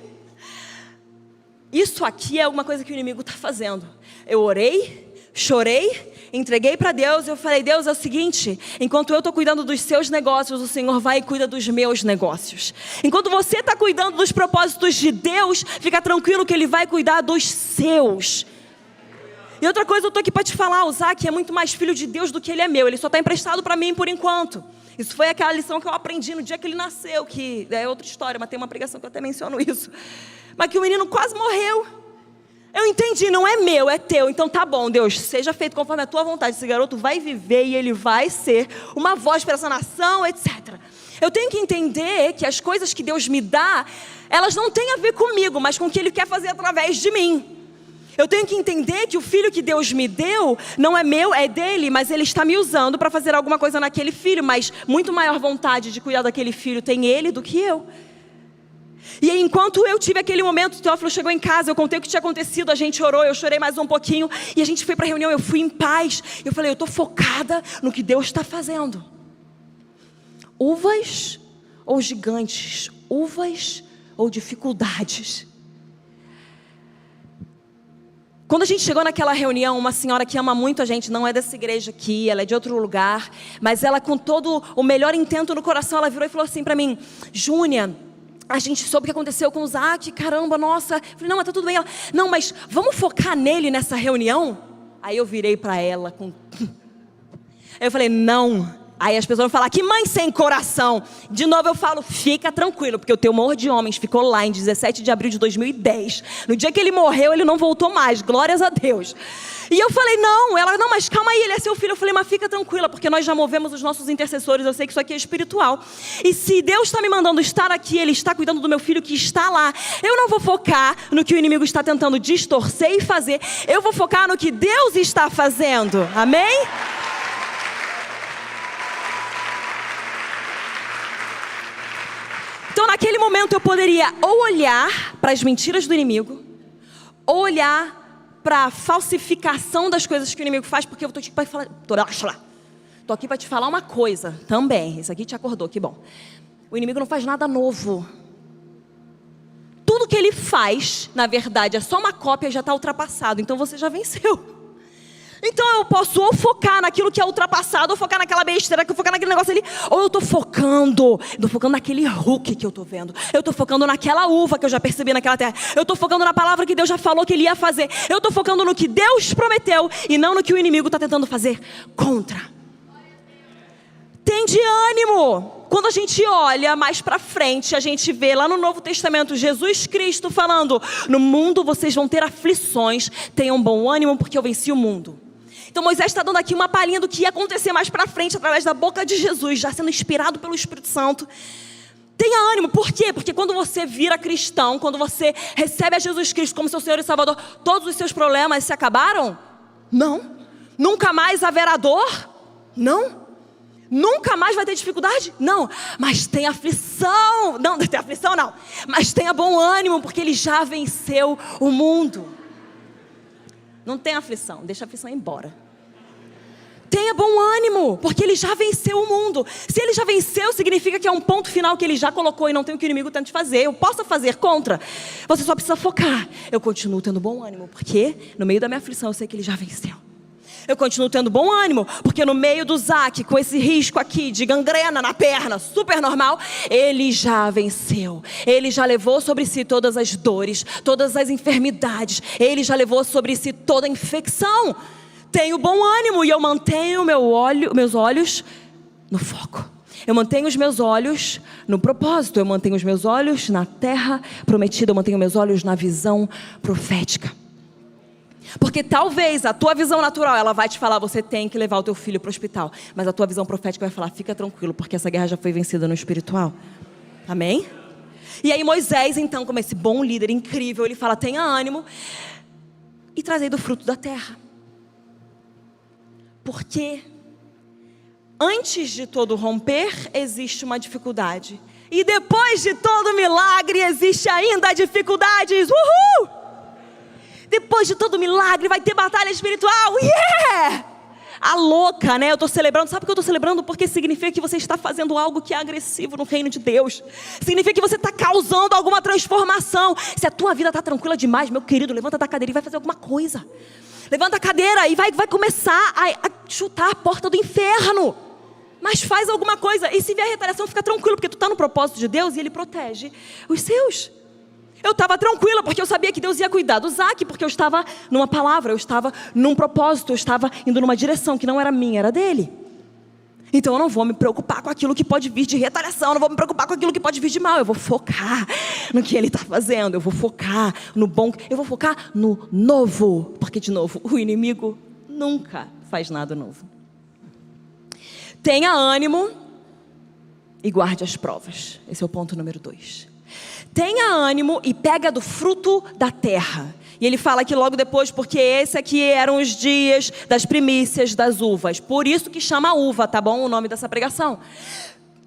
Isso aqui é alguma coisa que o inimigo está fazendo. Eu orei, chorei, entreguei para Deus, eu falei, Deus, é o seguinte, enquanto eu estou cuidando dos seus negócios, o Senhor vai e cuida dos meus negócios. Enquanto você está cuidando dos propósitos de Deus, fica tranquilo que Ele vai cuidar dos seus. E outra coisa, eu estou aqui para te falar, o Zac é muito mais filho de Deus do que ele é meu, ele só está emprestado para mim por enquanto. Isso foi aquela lição que eu aprendi no dia que ele nasceu, que é outra história, mas tem uma pregação que eu até menciono isso. Mas que o menino quase morreu. Eu entendi, não é meu, é teu. Então tá bom, Deus, seja feito conforme a tua vontade. Esse garoto vai viver e ele vai ser uma voz para essa nação, etc. Eu tenho que entender que as coisas que Deus me dá, elas não têm a ver comigo, mas com o que Ele quer fazer através de mim. Eu tenho que entender que o filho que Deus me deu não é meu, é dele, mas Ele está me usando para fazer alguma coisa naquele filho. Mas muito maior vontade de cuidar daquele filho tem ele do que eu. E aí, enquanto eu tive aquele momento, o Teófilo chegou em casa, eu contei o que tinha acontecido, a gente orou, eu chorei mais um pouquinho, e a gente foi para a reunião, eu fui em paz. Eu falei, eu estou focada no que Deus está fazendo. Uvas ou gigantes? Uvas ou dificuldades? Quando a gente chegou naquela reunião, uma senhora que ama muito a gente, não é dessa igreja aqui, ela é de outro lugar, mas ela com todo o melhor intento no coração, ela virou e falou assim para mim, Júnia, a gente soube o que aconteceu com o Zac, caramba, nossa. Eu falei, não, mas tá tudo bem. Ela, não, mas vamos focar nele nessa reunião? Aí eu virei para ela. Aí eu falei, não, Aí as pessoas vão falar, que mãe sem coração. De novo eu falo, fica tranquilo, porque o teu amor de homens ficou lá em 17 de abril de 2010. No dia que ele morreu, ele não voltou mais, glórias a Deus. E eu falei, não. Ela, não, mas calma aí, ele é seu filho. Eu falei, mas fica tranquila, porque nós já movemos os nossos intercessores. Eu sei que isso aqui é espiritual. E se Deus está me mandando estar aqui, Ele está cuidando do meu filho que está lá. Eu não vou focar no que o inimigo está tentando distorcer e fazer. Eu vou focar no que Deus está fazendo. Amém? Então naquele momento eu poderia ou olhar para as mentiras do inimigo, ou olhar para a falsificação das coisas que o inimigo faz, porque eu estou aqui para falar, estou aqui para te falar uma coisa também. Isso aqui te acordou, que bom. O inimigo não faz nada novo. Tudo que ele faz, na verdade, é só uma cópia e já está ultrapassado. Então você já venceu. Então eu posso ou focar naquilo que é ultrapassado, ou focar naquela besteira, ou focar naquele negócio ali, ou eu estou focando naquele Hulk que eu estou vendo. Eu estou focando naquela uva que eu já percebi naquela terra. Eu estou focando na palavra que Deus já falou que Ele ia fazer. Eu estou focando no que Deus prometeu e não no que o inimigo está tentando fazer contra. Tem de ânimo. Quando a gente olha mais para frente, a gente vê lá no Novo Testamento Jesus Cristo falando: no mundo vocês vão ter aflições, tenham bom ânimo porque eu venci o mundo. Então Moisés está dando aqui uma palhinha do que ia acontecer mais para frente através da boca de Jesus, já sendo inspirado pelo Espírito Santo. Tenha ânimo, por quê? Porque quando você vira cristão, quando você recebe a Jesus Cristo como seu Senhor e Salvador, todos os seus problemas se acabaram? Não. Nunca mais haverá dor? Não. Nunca mais vai ter dificuldade? Não. Mas tem aflição. Não, tem aflição não. Mas tenha bom ânimo, porque Ele já venceu o mundo. Não tem aflição, deixa a aflição ir embora. Tenha bom ânimo, porque Ele já venceu o mundo. Se Ele já venceu, significa que é um ponto final que Ele já colocou e não tem o que o inimigo tenta fazer. Eu posso fazer contra. Você só precisa focar. Eu continuo tendo bom ânimo, porque no meio da minha aflição eu sei que Ele já venceu. Eu continuo tendo bom ânimo, porque no meio do Zac, com esse risco aqui de gangrena na perna, super normal, Ele já venceu. Ele já levou sobre si todas as dores, todas as enfermidades. Ele já levou sobre si toda a infecção. Tenho bom ânimo e eu mantenho meus olhos no foco. Eu mantenho os meus olhos no propósito. Eu mantenho os meus olhos na terra prometida. Eu mantenho meus olhos na visão profética. Porque talvez a tua visão natural, ela vai te falar, você tem que levar o teu filho para o hospital. Mas a tua visão profética vai falar, fica tranquilo, porque essa guerra já foi vencida no espiritual. Amém? E aí Moisés, então, como esse bom líder incrível, ele fala, tenha ânimo e trazei do fruto da terra. Porque antes de todo romper, existe uma dificuldade. E depois de todo milagre, existe ainda dificuldades. Uhul! Depois de todo milagre, vai ter batalha espiritual. Yeah! A louca, né? Eu estou celebrando. Sabe por que eu estou celebrando? Porque significa que você está fazendo algo que é agressivo no reino de Deus. Significa que você está causando alguma transformação. Se a tua vida está tranquila demais, meu querido, levanta da cadeira e vai fazer alguma coisa. Levanta a cadeira e vai começar a chutar a porta do inferno. Mas faz alguma coisa. E se vier retaliação, fica tranquilo, porque tu está no propósito de Deus e Ele protege os seus. Eu estava tranquila, porque eu sabia que Deus ia cuidar do Zac, porque eu estava numa palavra, eu estava num propósito, eu estava indo numa direção que não era minha, era dele. Então eu não vou me preocupar com aquilo que pode vir de retaliação, eu não vou me preocupar com aquilo que pode vir de mal. Eu vou focar no que Ele está fazendo, eu vou focar no bom, eu vou focar no novo. Porque, de novo, o inimigo nunca faz nada novo. Tenha ânimo e guarde as provas. Esse é o ponto número 2. Tenha ânimo e pega do fruto da terra. E ele fala aqui logo depois, porque esse aqui eram os dias das primícias das uvas. Por isso que chama uva, tá bom? O nome dessa pregação.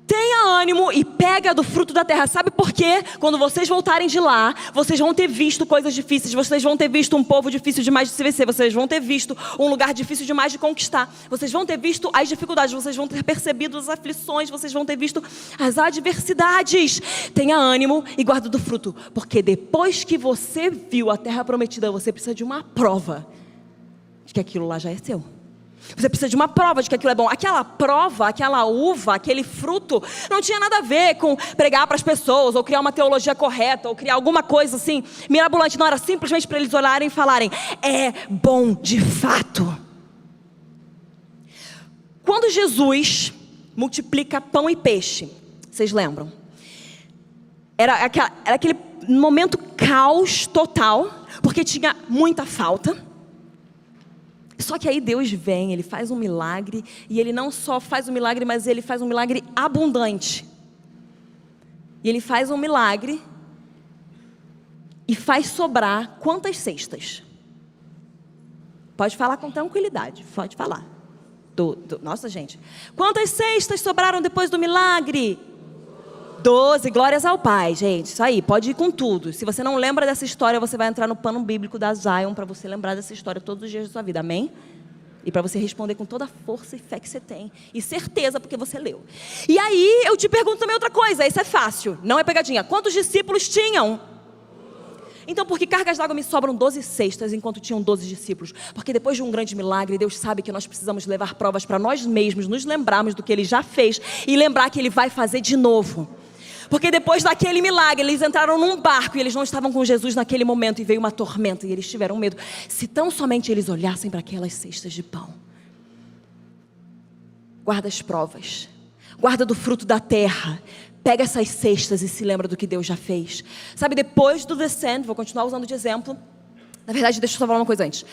Tenha ânimo e pega do fruto da terra. Sabe por quê? Quando vocês voltarem de lá, vocês vão ter visto coisas difíceis. Vocês vão ter visto um povo difícil demais de se vencer. Vocês vão ter visto um lugar difícil demais de conquistar. Vocês vão ter visto as dificuldades. Vocês vão ter percebido as aflições. Vocês vão ter visto as adversidades. Tenha ânimo e guarda do fruto. Porque depois que você viu a terra prometida, você precisa de uma prova de que aquilo lá já é seu. Você precisa de uma prova de que aquilo é bom. Aquela prova, aquela uva, aquele fruto não tinha nada a ver com pregar para as pessoas, ou criar uma teologia correta, ou criar alguma coisa assim mirabolante. Não, era simplesmente para eles olharem e falarem, é bom de fato. Quando Jesus multiplica pão e peixe. Vocês lembram? Era aquele momento caos total, porque tinha muita falta. Só que aí Deus vem, Ele faz um milagre, e Ele não só faz um milagre, mas Ele faz um milagre abundante. E Ele faz um milagre e faz sobrar quantas cestas? Pode falar com tranquilidade, pode falar. Nossa, gente. Quantas cestas sobraram depois do milagre? 12, glórias ao Pai, gente. Isso aí, pode ir com tudo. Se você não lembra dessa história, você vai entrar no plano bíblico da Zion para você lembrar dessa história todos os dias da sua vida, amém? E para você responder com toda a força e fé que você tem. E certeza, porque você leu. E aí, eu te pergunto também outra coisa. Isso é fácil, não é pegadinha. Quantos discípulos tinham? Então, por que cargas d'água me sobram 12 cestas enquanto tinham 12 discípulos? Porque depois de um grande milagre, Deus sabe que nós precisamos levar provas para nós mesmos, nos lembrarmos do que Ele já fez e lembrar que Ele vai fazer de novo. Porque depois daquele milagre, eles entraram num barco e eles não estavam com Jesus naquele momento e veio uma tormenta e eles tiveram medo. Se tão somente eles olhassem para aquelas cestas de pão. Guarda as provas, guarda do fruto da terra. Pega essas cestas e se lembra do que Deus já fez. Sabe, depois do descent, vou continuar usando de exemplo. Na verdade, deixa eu só falar uma coisa antes.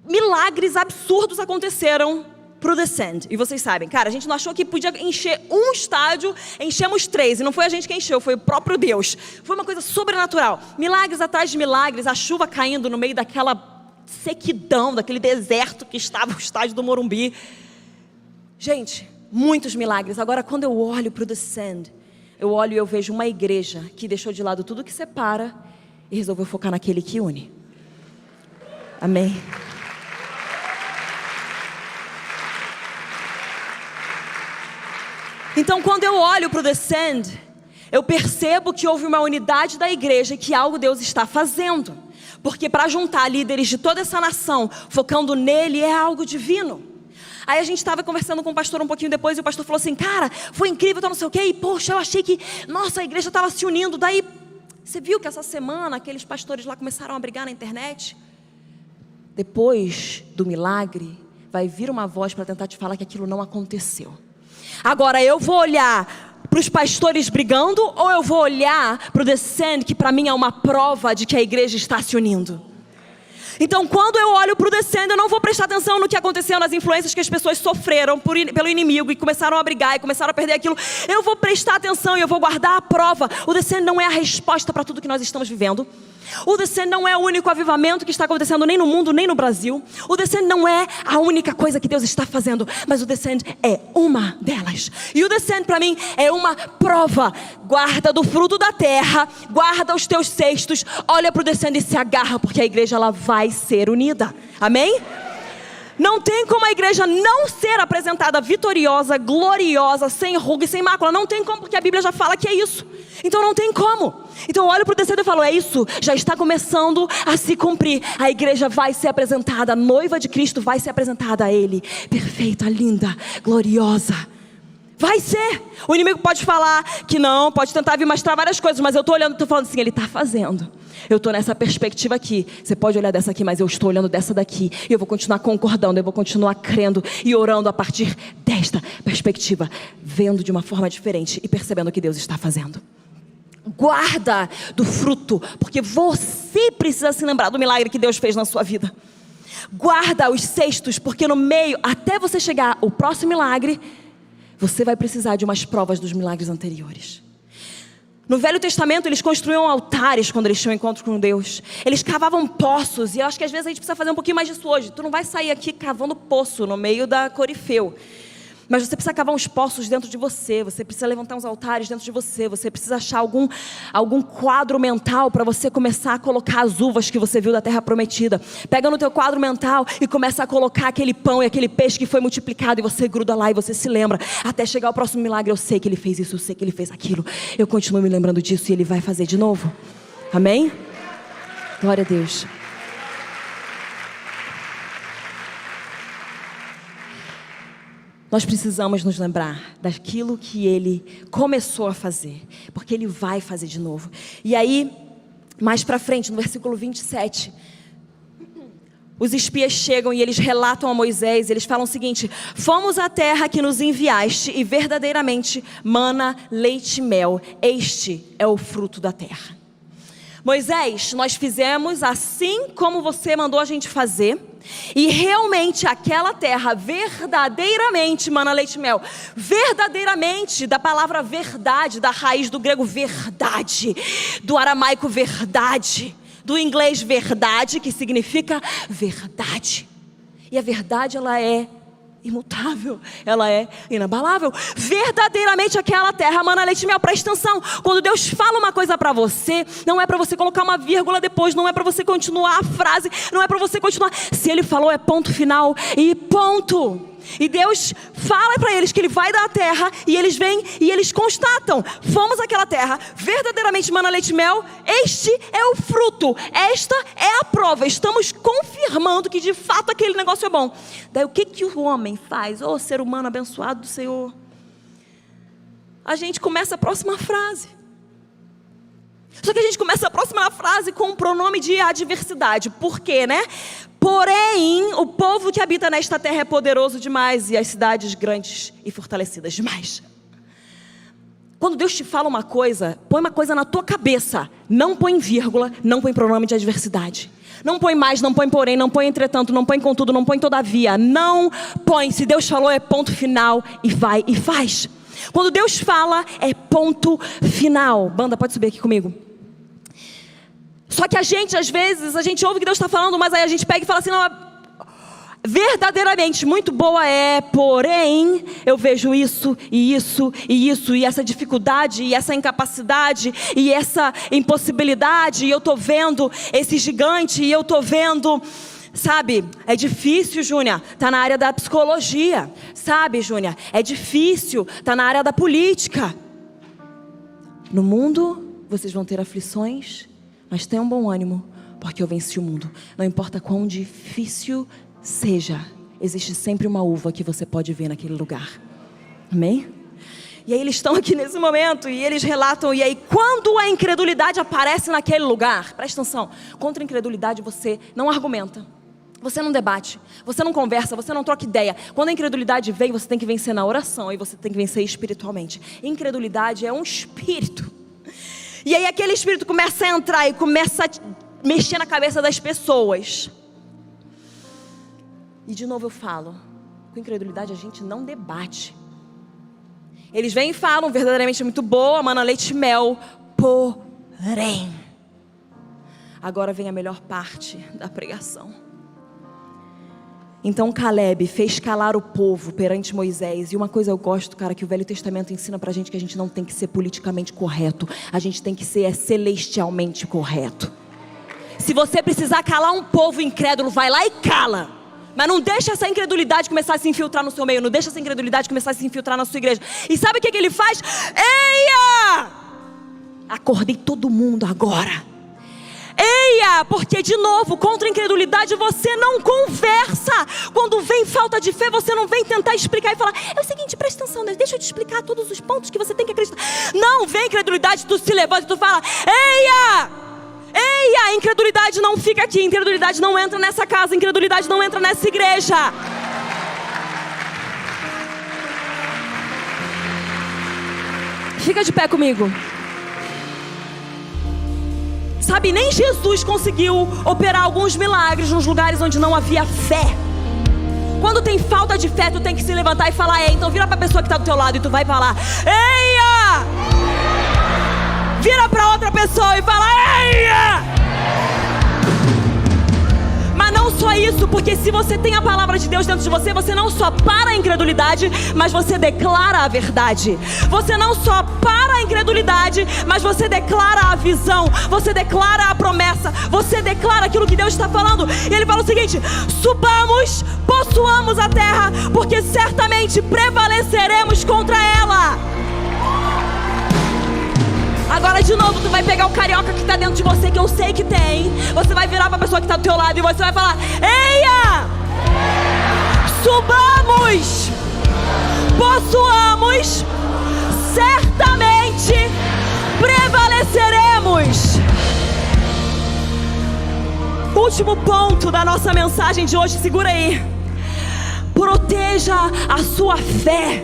Milagres absurdos aconteceram pro descent. E vocês sabem, cara, a gente não achou que podia encher um estádio, enchemos 3. E não foi a gente que encheu, foi o próprio Deus. Foi uma coisa sobrenatural. Milagres atrás de milagres, a chuva caindo no meio daquela sequidão, daquele deserto que estava o estádio do Morumbi. Gente, muitos milagres. Agora, quando eu olho para o Descend, eu olho e eu vejo uma igreja que deixou de lado tudo que separa e resolveu focar naquele que une. Amém? Então, quando eu olho para o Descend, eu percebo que houve uma unidade da igreja e que algo Deus está fazendo. Porque para juntar líderes de toda essa nação, focando nele, é algo divino. Aí a gente estava conversando com o pastor um pouquinho depois e o pastor falou assim, cara, foi incrível, tá não sei o quê, e poxa, eu achei que, nossa, a igreja estava se unindo. Daí, você viu que essa semana aqueles pastores lá começaram a brigar na internet? Depois do milagre, vai vir uma voz para tentar te falar que aquilo não aconteceu. Agora, eu vou olhar para os pastores brigando ou eu vou olhar para o Descend, que para mim é uma prova de que a igreja está se unindo? Então, quando eu olho para o Descend, eu não vou prestar atenção no que aconteceu, nas influências que as pessoas sofreram pelo inimigo e começaram a brigar e começaram a perder aquilo. Eu vou prestar atenção e eu vou guardar a prova. O Descend não é a resposta para tudo que nós estamos vivendo. O Descend não é o único avivamento que está acontecendo nem no mundo, nem no Brasil. O Descend não é a única coisa que Deus está fazendo, mas o Descend é uma delas. E o Descend para mim é uma prova. Guarda do fruto da terra, guarda os teus cestos, olha para o Descend e se agarra, porque a igreja ela vai ser unida. Amém? Não tem como a igreja não ser apresentada vitoriosa, gloriosa, sem ruga e sem mácula. Não tem como, porque a Bíblia já fala que é isso. Então não tem como. Então eu olho para o Descend e falo, é isso, já está começando a se cumprir. A igreja vai ser apresentada, a noiva de Cristo vai ser apresentada a Ele. Perfeita, linda, gloriosa. Vai ser. O inimigo pode falar que não, pode tentar vir mostrar várias coisas, mas eu estou olhando e estou falando assim, ele está fazendo. Eu estou nessa perspectiva aqui. Você pode olhar dessa aqui, mas eu estou olhando dessa daqui. E eu vou continuar concordando, eu vou continuar crendo e orando a partir desta perspectiva, vendo de uma forma diferente e percebendo o que Deus está fazendo. Guarda do fruto, porque você precisa se lembrar do milagre que Deus fez na sua vida. Guarda os cestos, porque no meio, até você chegar ao próximo milagre, você vai precisar de umas provas dos milagres anteriores. No Velho Testamento, eles construíam altares quando eles tinham encontro com Deus. Eles cavavam poços, e eu acho que às vezes a gente precisa fazer um pouquinho mais disso hoje. Tu não vai sair aqui cavando poço no meio da Corifeu. Mas você precisa cavar uns poços dentro de você, você precisa levantar uns altares dentro de você, você precisa achar algum quadro mental para você começar a colocar as uvas que você viu da terra prometida. Pega no teu quadro mental e começa a colocar aquele pão e aquele peixe que foi multiplicado e você gruda lá e você se lembra. Até chegar ao próximo milagre, eu sei que Ele fez isso, eu sei que Ele fez aquilo. Eu continuo me lembrando disso e Ele vai fazer de novo. Amém? Glória a Deus. Nós precisamos nos lembrar daquilo que Ele começou a fazer, porque Ele vai fazer de novo. E aí, mais para frente, no versículo 27, os espias chegam e eles relatam a Moisés, eles falam o seguinte: fomos à terra que nos enviaste e verdadeiramente mana, leite e mel, este é o fruto da terra. Moisés, nós fizemos assim como você mandou a gente fazer, e realmente aquela terra verdadeiramente mana, leite e mel. Verdadeiramente, da palavra verdade, da raiz do grego verdade, do aramaico verdade, do inglês verdade, que significa verdade. E a verdade, ela é imutável, ela é inabalável. Verdadeiramente aquela terra mana, leite e mel. Presta atenção, quando Deus fala uma coisa para você, não é para você colocar uma vírgula depois, não é para você continuar a frase, não é para você continuar. Se Ele falou, é ponto final e ponto. E Deus fala para eles que Ele vai dar a terra, e eles vêm e eles constatam: fomos àquela terra, verdadeiramente mana, leite e mel, este é o fruto, esta é a prova, estamos confirmando que de fato aquele negócio é bom. Daí o que o homem faz? Ô ser humano abençoado do Senhor, a gente começa a próxima frase. Só que a gente começa a próxima frase com um pronome de adversidade. Por quê, né? Porém, o povo que habita nesta terra é poderoso demais, e as cidades grandes e fortalecidas demais. Quando Deus te fala uma coisa, põe uma coisa na tua cabeça. Não põe vírgula, não põe pronome de adversidade. Não põe mais, não põe porém, não põe entretanto, não põe contudo, não põe todavia. Não põe. Se Deus falou, é ponto final, e vai e faz. Quando Deus fala, é ponto final. Banda, pode subir aqui comigo. Só que a gente, às vezes, a gente ouve o que Deus está falando, mas aí a gente pega e fala assim: não, verdadeiramente muito boa é, porém eu vejo isso e isso e isso, e essa dificuldade, e essa incapacidade, e essa impossibilidade, e eu estou vendo esse gigante, e eu estou vendo... Sabe, é difícil, Júnior, tá na área da psicologia. Sabe, Júnior, é difícil, tá na área da política. No mundo, vocês vão ter aflições, mas tenham bom ânimo, porque eu venci o mundo. Não importa quão difícil seja, existe sempre uma uva que você pode ver naquele lugar. Amém? E aí eles estão aqui nesse momento, e eles relatam, e aí quando a incredulidade aparece naquele lugar, presta atenção, contra a incredulidade você não argumenta, você não debate, você não conversa, você não troca ideia. Quando a incredulidade vem, você tem que vencer na oração, e você tem que vencer espiritualmente. Incredulidade é um espírito. E aí aquele espírito começa a entrar e começa a mexer na cabeça das pessoas. E de novo eu falo, com incredulidade a gente não debate. Eles vêm e falam, verdadeiramente muito boa, mana, leite e mel, porém. Agora vem a melhor parte da pregação. Então Caleb fez calar o povo perante Moisés. E uma coisa eu gosto, cara, que o Velho Testamento ensina pra gente, que a gente não tem que ser politicamente correto. A gente tem que ser celestialmente correto. Se você precisar calar um povo incrédulo, vai lá e cala. Mas não deixa essa incredulidade começar a se infiltrar no seu meio. Não deixa essa incredulidade começar a se infiltrar na sua igreja. E sabe o que ele faz? Eia! Acordei todo mundo agora. Eia! Porque de novo, contra a incredulidade você não conversa. Quando vem falta de fé, você não vem tentar explicar e falar: é o seguinte, presta atenção, deixa eu te explicar todos os pontos que você tem que acreditar. Não, vem incredulidade, tu se levanta e tu fala: eia! Eia, a incredulidade não fica aqui, a incredulidade não entra nessa casa, a incredulidade não entra nessa igreja. Fica de pé comigo. Sabe, nem Jesus conseguiu operar alguns milagres nos lugares onde não havia fé. Quando tem falta de fé, tu tem que se levantar e falar: então vira para a pessoa que está do teu lado e tu vai falar: eia! Vira para outra pessoa e fala: eia! Mas não só isso, porque se você tem a palavra de Deus dentro de você, você não só para a incredulidade, mas você declara a verdade. Você não só para a incredulidade, mas você declara a visão, você declara a promessa, você declara aquilo que Deus está falando. E ele fala o seguinte: subamos, possuamos a terra, porque certamente prevaleceremos contra ela. Agora de novo, tu vai pegar o carioca que está dentro de você, que eu sei que tem. Você vai virar para a pessoa que está do teu lado e você vai falar: eia! Subamos, possuamos, certamente prevaleceremos. último ponto da nossa mensagem de hoje, segura aí. Proteja a sua fé.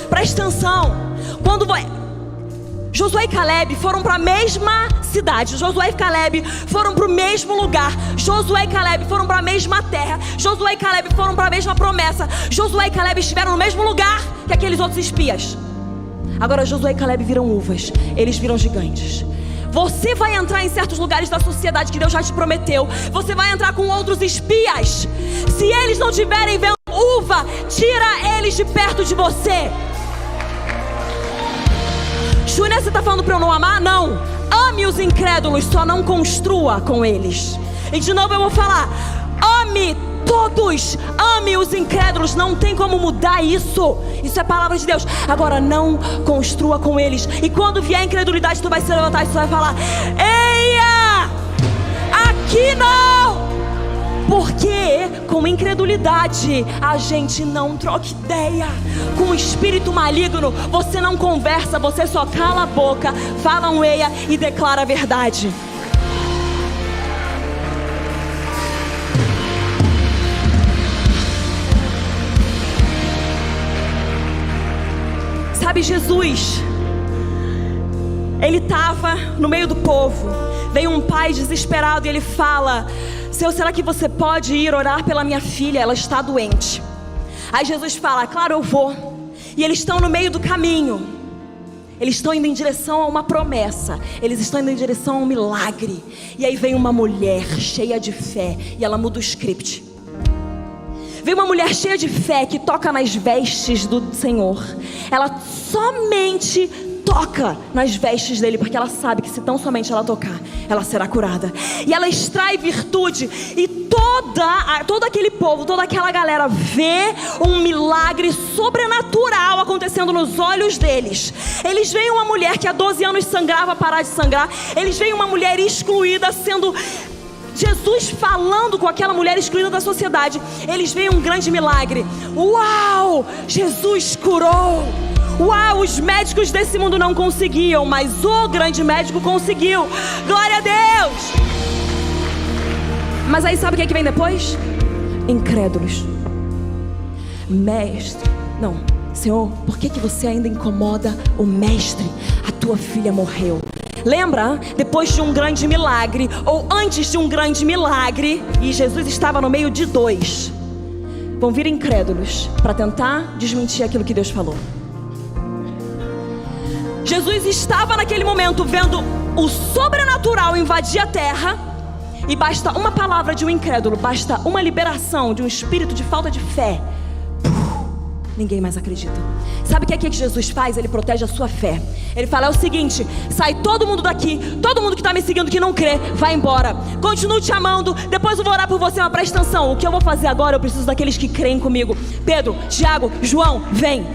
Presta atenção. Quando Josué e Caleb foram para a mesma cidade, Josué e Caleb foram para o mesmo lugar, Josué e Caleb foram para a mesma terra, Josué e Caleb foram para a mesma promessa, Josué e Caleb estiveram no mesmo lugar que aqueles outros espias. Agora Josué e Caleb viram uvas, eles viram gigantes. Você vai entrar em certos lugares da sociedade que Deus já te prometeu. Você vai entrar com outros espias. Se eles não estiverem vendo uva, tira eles de perto de você. Júnior, você está falando para eu não amar? Não. Ame os incrédulos, só não construa com eles. E de novo eu vou falar: ame todos, ame os incrédulos. Não tem como mudar isso. Isso é palavra de Deus. Agora não construa com eles. E quando vier a incredulidade, tu vai se levantar e tu vai falar: eia, aqui não. Porque com incredulidade a gente não troca ideia. Com o espírito maligno você não conversa, você só cala a boca, fala um eia e declara a verdade. Sabe, Jesus, ele estava no meio do povo. Veio um pai desesperado e ele fala: Senhor, será que você pode ir orar pela minha filha? Ela está doente. Aí Jesus fala: claro, eu vou. E eles estão no meio do caminho. Eles estão indo em direção a uma promessa. Eles estão indo em direção a um milagre. E aí vem uma mulher cheia de fé e ela muda o script. Vem uma mulher cheia de fé que toca nas vestes do Senhor. Ela somente toca nas vestes dele, porque ela sabe que se tão somente ela tocar, ela será curada. E ela extrai virtude. E todo aquele povo, toda aquela galera vê um milagre sobrenatural acontecendo nos olhos deles. Eles veem uma mulher que há 12 anos sangrava parar de sangrar. Eles veem uma mulher excluída sendo... Jesus falando com aquela mulher excluída da sociedade. Eles veem um grande milagre. Uau! Jesus curou! Uau! Os médicos desse mundo não conseguiam, mas o grande médico conseguiu. Glória a Deus! Mas aí sabe o que vem depois? Incrédulos. Mestre, não, Senhor, por que você ainda incomoda o mestre? A tua filha morreu. Lembra? Depois de um grande milagre, ou antes de um grande milagre, e Jesus estava no meio de dois, vão vir incrédulos para tentar desmentir aquilo que Deus falou. Jesus estava naquele momento vendo o sobrenatural invadir a terra, e basta uma palavra de um incrédulo, basta uma liberação de um espírito de falta de fé, ninguém mais acredita. Sabe o que é que Jesus faz? Ele protege a sua fé. Ele fala: é o seguinte, sai todo mundo daqui, todo mundo que está me seguindo que não crê, vai embora. Continuo te amando, depois eu vou orar por você, mas presta atenção, o que eu vou fazer agora, eu preciso daqueles que creem comigo. Pedro, Tiago, João, vem.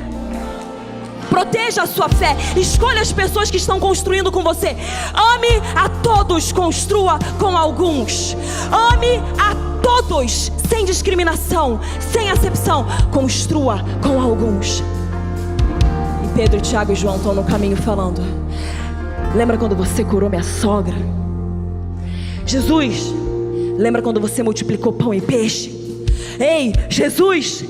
Proteja a sua fé. Escolha as pessoas que estão construindo com você. Ame a todos, construa com alguns. Ame a todos, sem discriminação, sem acepção, construa com alguns. E Pedro, Tiago e João estão no caminho falando: lembra quando você curou minha sogra? Jesus, lembra quando você multiplicou pão e peixe? Ei, Jesus,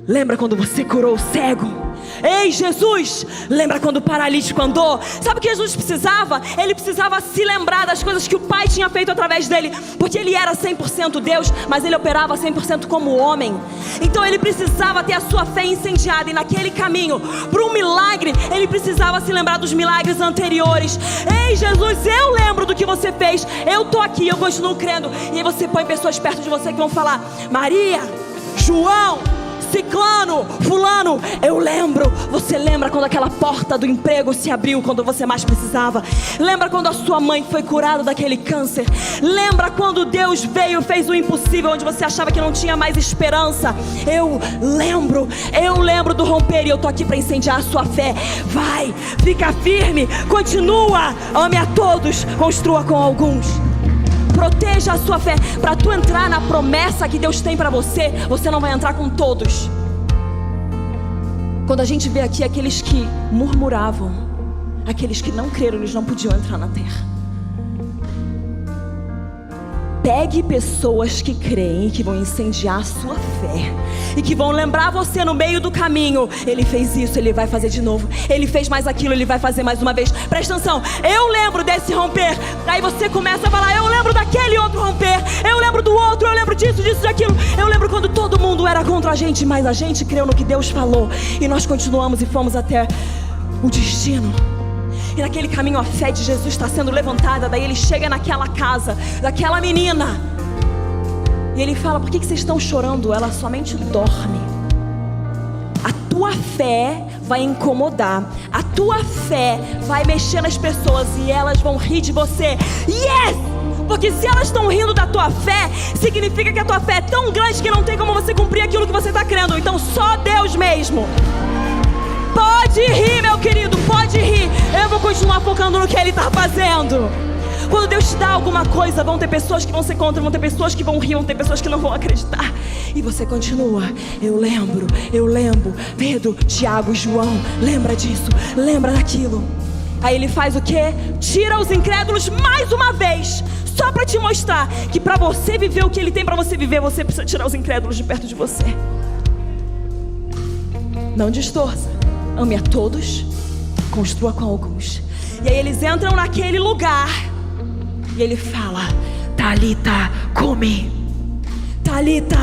lembra quando você curou o cego? Ei, Jesus, lembra quando o paralítico andou? Sabe o que Jesus precisava? Ele precisava se lembrar das coisas que o Pai tinha feito através dele, porque ele era 100% Deus, mas ele operava 100% como homem. Então ele precisava ter a sua fé incendiada, e naquele caminho para um milagre, ele precisava se lembrar dos milagres anteriores. Ei, Jesus, eu lembro do que você fez, eu estou aqui, eu continuo crendo. E aí você põe pessoas perto de você que vão falar: Maria, João, Ciclano, fulano, eu lembro. Você lembra quando aquela porta do emprego se abriu quando você mais precisava? Lembra quando a sua mãe foi curada daquele câncer? Lembra quando Deus veio e fez o impossível onde você achava que não tinha mais esperança? Eu lembro do romper, e eu tô aqui para incendiar a sua fé. Vai, fica firme, continua, ame a todos, construa com alguns. Proteja a sua fé. Para tu entrar na promessa que Deus tem para você, você não vai entrar com todos. Quando a gente vê aqui aqueles que murmuravam, aqueles que não creram, eles não podiam entrar na terra. Pegue pessoas que creem e que vão incendiar a sua fé e que vão lembrar você no meio do caminho: ele fez isso, ele vai fazer de novo. Ele fez mais aquilo, ele vai fazer mais uma vez. Presta atenção, eu lembro desse romper. Aí você começa a falar: eu lembro daquele outro romper, eu lembro do outro, eu lembro disso, daquilo. Eu lembro quando todo mundo era contra a gente, mas a gente creu no que Deus falou e nós continuamos e fomos até o destino. E naquele caminho a fé de Jesus está sendo levantada. Daí ele chega naquela casa daquela menina e ele fala: por que vocês estão chorando? Ela somente dorme. A tua fé vai incomodar, a tua fé vai mexer nas pessoas e elas vão rir de você. Yes! Porque se elas estão rindo da tua fé, significa que a tua fé é tão grande que não tem como você cumprir aquilo que você está crendo. Então só Deus mesmo. Pode rir, meu querido, pode rir. Eu vou continuar focando no que Ele está fazendo. Quando Deus te dá alguma coisa, vão ter pessoas que vão ser contra, vão ter pessoas que vão rir, vão ter pessoas que não vão acreditar. E você continua: eu lembro. Pedro, Tiago, João, lembra disso, lembra daquilo. Aí ele faz o quê? Tira os incrédulos mais uma vez, só para te mostrar que para você viver o que Ele tem para você viver, você precisa tirar os incrédulos de perto de você. Não distorça. Ame a todos, construa com alguns. E aí eles entram naquele lugar e ele fala: Talita, cumi. Talita,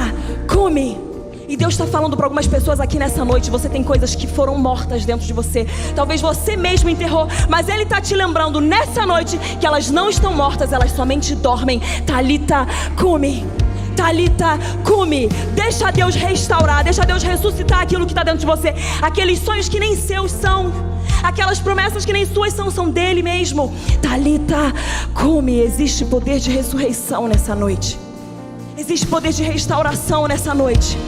cumi. E Deus está falando para algumas pessoas aqui nessa noite: você tem coisas que foram mortas dentro de você. Talvez você mesmo enterrou, mas Ele está te lembrando nessa noite que elas não estão mortas, elas somente dormem. Talita, cumi. Talita, cumi. Deixa Deus restaurar, deixa Deus ressuscitar aquilo que está dentro de você. Aqueles sonhos que nem seus são, aquelas promessas que nem suas são dele mesmo. Talita, cumi. Existe poder de ressurreição nessa noite. Existe poder de restauração nessa noite.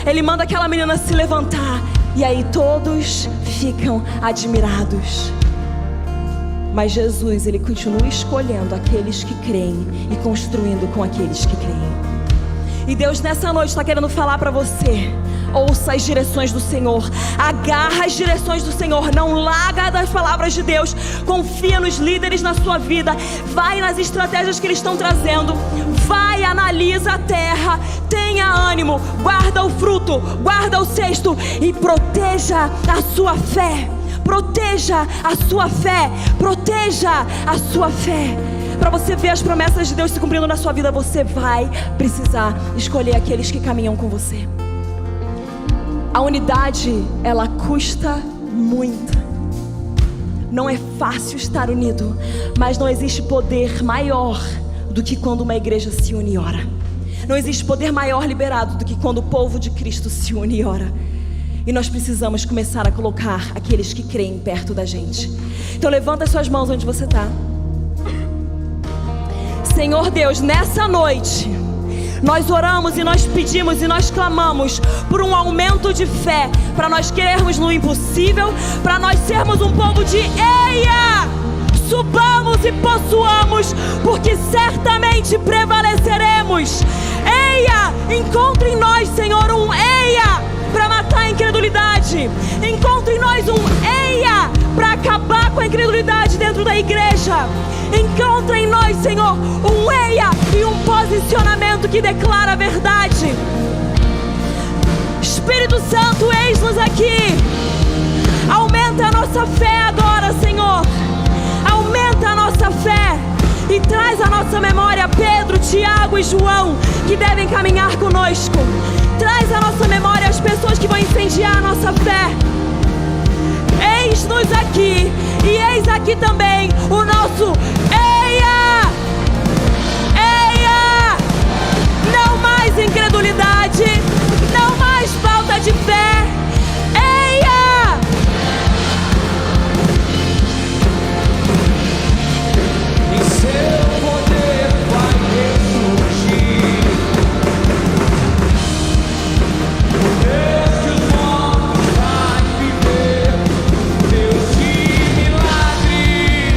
Ele manda aquela menina se levantar. E aí todos ficam admirados. Mas Jesus, Ele continua escolhendo aqueles que creem e construindo com aqueles que creem. E Deus nessa noite está querendo falar para você: ouça as direções do Senhor, agarra as direções do Senhor, não larga das palavras de Deus, confia nos líderes na sua vida, vai nas estratégias que eles estão trazendo, vai, analisa a terra, tenha ânimo, guarda o fruto, guarda o cesto e proteja a sua fé. Proteja a sua fé, proteja a sua fé. Para você ver as promessas de Deus se cumprindo na sua vida, você vai precisar escolher aqueles que caminham com você. A unidade, ela custa muito. Não é fácil estar unido, mas não existe poder maior do que quando uma igreja se une e ora. Não existe poder maior liberado do que quando o povo de Cristo se une e ora. E nós precisamos começar a colocar aqueles que creem perto da gente. Então levanta as suas mãos onde você está. Senhor Deus, nessa noite nós oramos e nós pedimos e nós clamamos por um aumento de fé, para nós querermos no impossível, para nós sermos um povo de eia, subamos e possuamos, porque certamente prevaleceremos. Eia, encontre em nós, Senhor, um eia para matar a incredulidade. Encontre em nós um eia para acabar com a incredulidade dentro da igreja. Encontre em nós, Senhor, um eia e um posicionamento que declara a verdade. Espírito Santo, eis-nos aqui. Aumenta a nossa fé agora, Senhor. Aumenta a nossa fé e traz à nossa memória Pedro, Tiago e João, que devem caminhar conosco. Traz à nossa memória as pessoas que vão incendiar a nossa fé. Eis-nos aqui e eis aqui também o nosso eia! Eia! Não mais incredulidade, não mais falta de fé. Eia! Em seu poder vai ressurgir. O Deus que os mortos vai viver, Deus de milagres.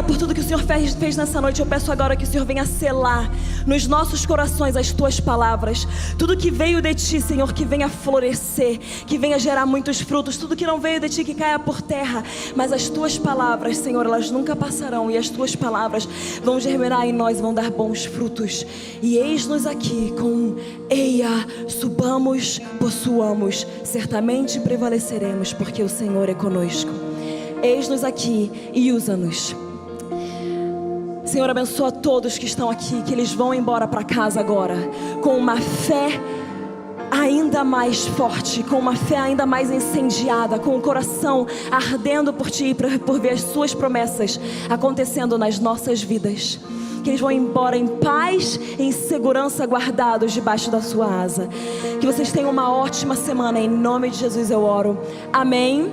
por tudo que o Senhor fez nessa noite. Eu peço agora que o Senhor venha selar nos nossos corações as Tuas palavras. Tudo que veio de Ti, Senhor, que venha florescer, que venha gerar muitos frutos. Tudo que não veio de Ti, que caia por terra. Mas as Tuas palavras, Senhor, elas nunca passarão. E as Tuas palavras vão germinar em nós, vão dar bons frutos. E eis-nos aqui com eia, subamos, possuamos, certamente prevaleceremos, porque o Senhor é conosco. Eis-nos aqui e usa-nos. Senhor, abençoa todos que estão aqui, que eles vão embora para casa agora com uma fé ainda mais forte, com uma fé ainda mais incendiada, com o coração ardendo por Ti, por ver as Suas promessas acontecendo nas nossas vidas. Que eles vão embora em paz e em segurança, guardados debaixo da Sua asa. Que vocês tenham uma ótima semana, em nome de Jesus eu oro, amém.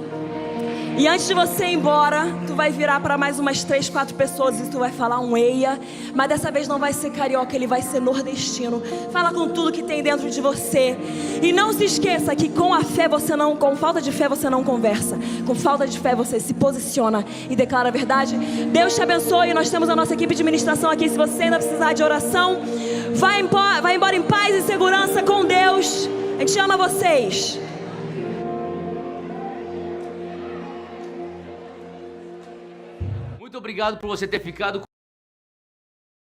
E antes de você ir embora, tu vai virar para mais umas 3, 4 pessoas e tu vai falar um eia. Mas dessa vez não vai ser carioca, ele vai ser nordestino. Fala com tudo que tem dentro de você. E não se esqueça que com falta de fé você não conversa. Com falta de fé você se posiciona e declara a verdade. Deus te abençoe. Nós temos a nossa equipe de ministração aqui. Se você ainda precisar de oração, vai embora em paz e segurança com Deus. A gente ama vocês. Muito obrigado por você ter ficado com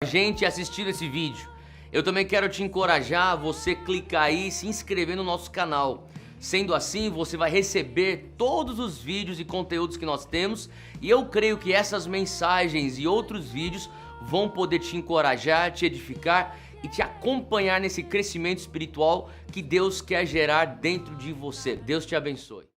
a gente e assistido esse vídeo. Eu também quero te encorajar a você clicar aí e se inscrever no nosso canal. Sendo assim, você vai receber todos os vídeos e conteúdos que nós temos. E eu creio que essas mensagens e outros vídeos vão poder te encorajar, te edificar e te acompanhar nesse crescimento espiritual que Deus quer gerar dentro de você. Deus te abençoe.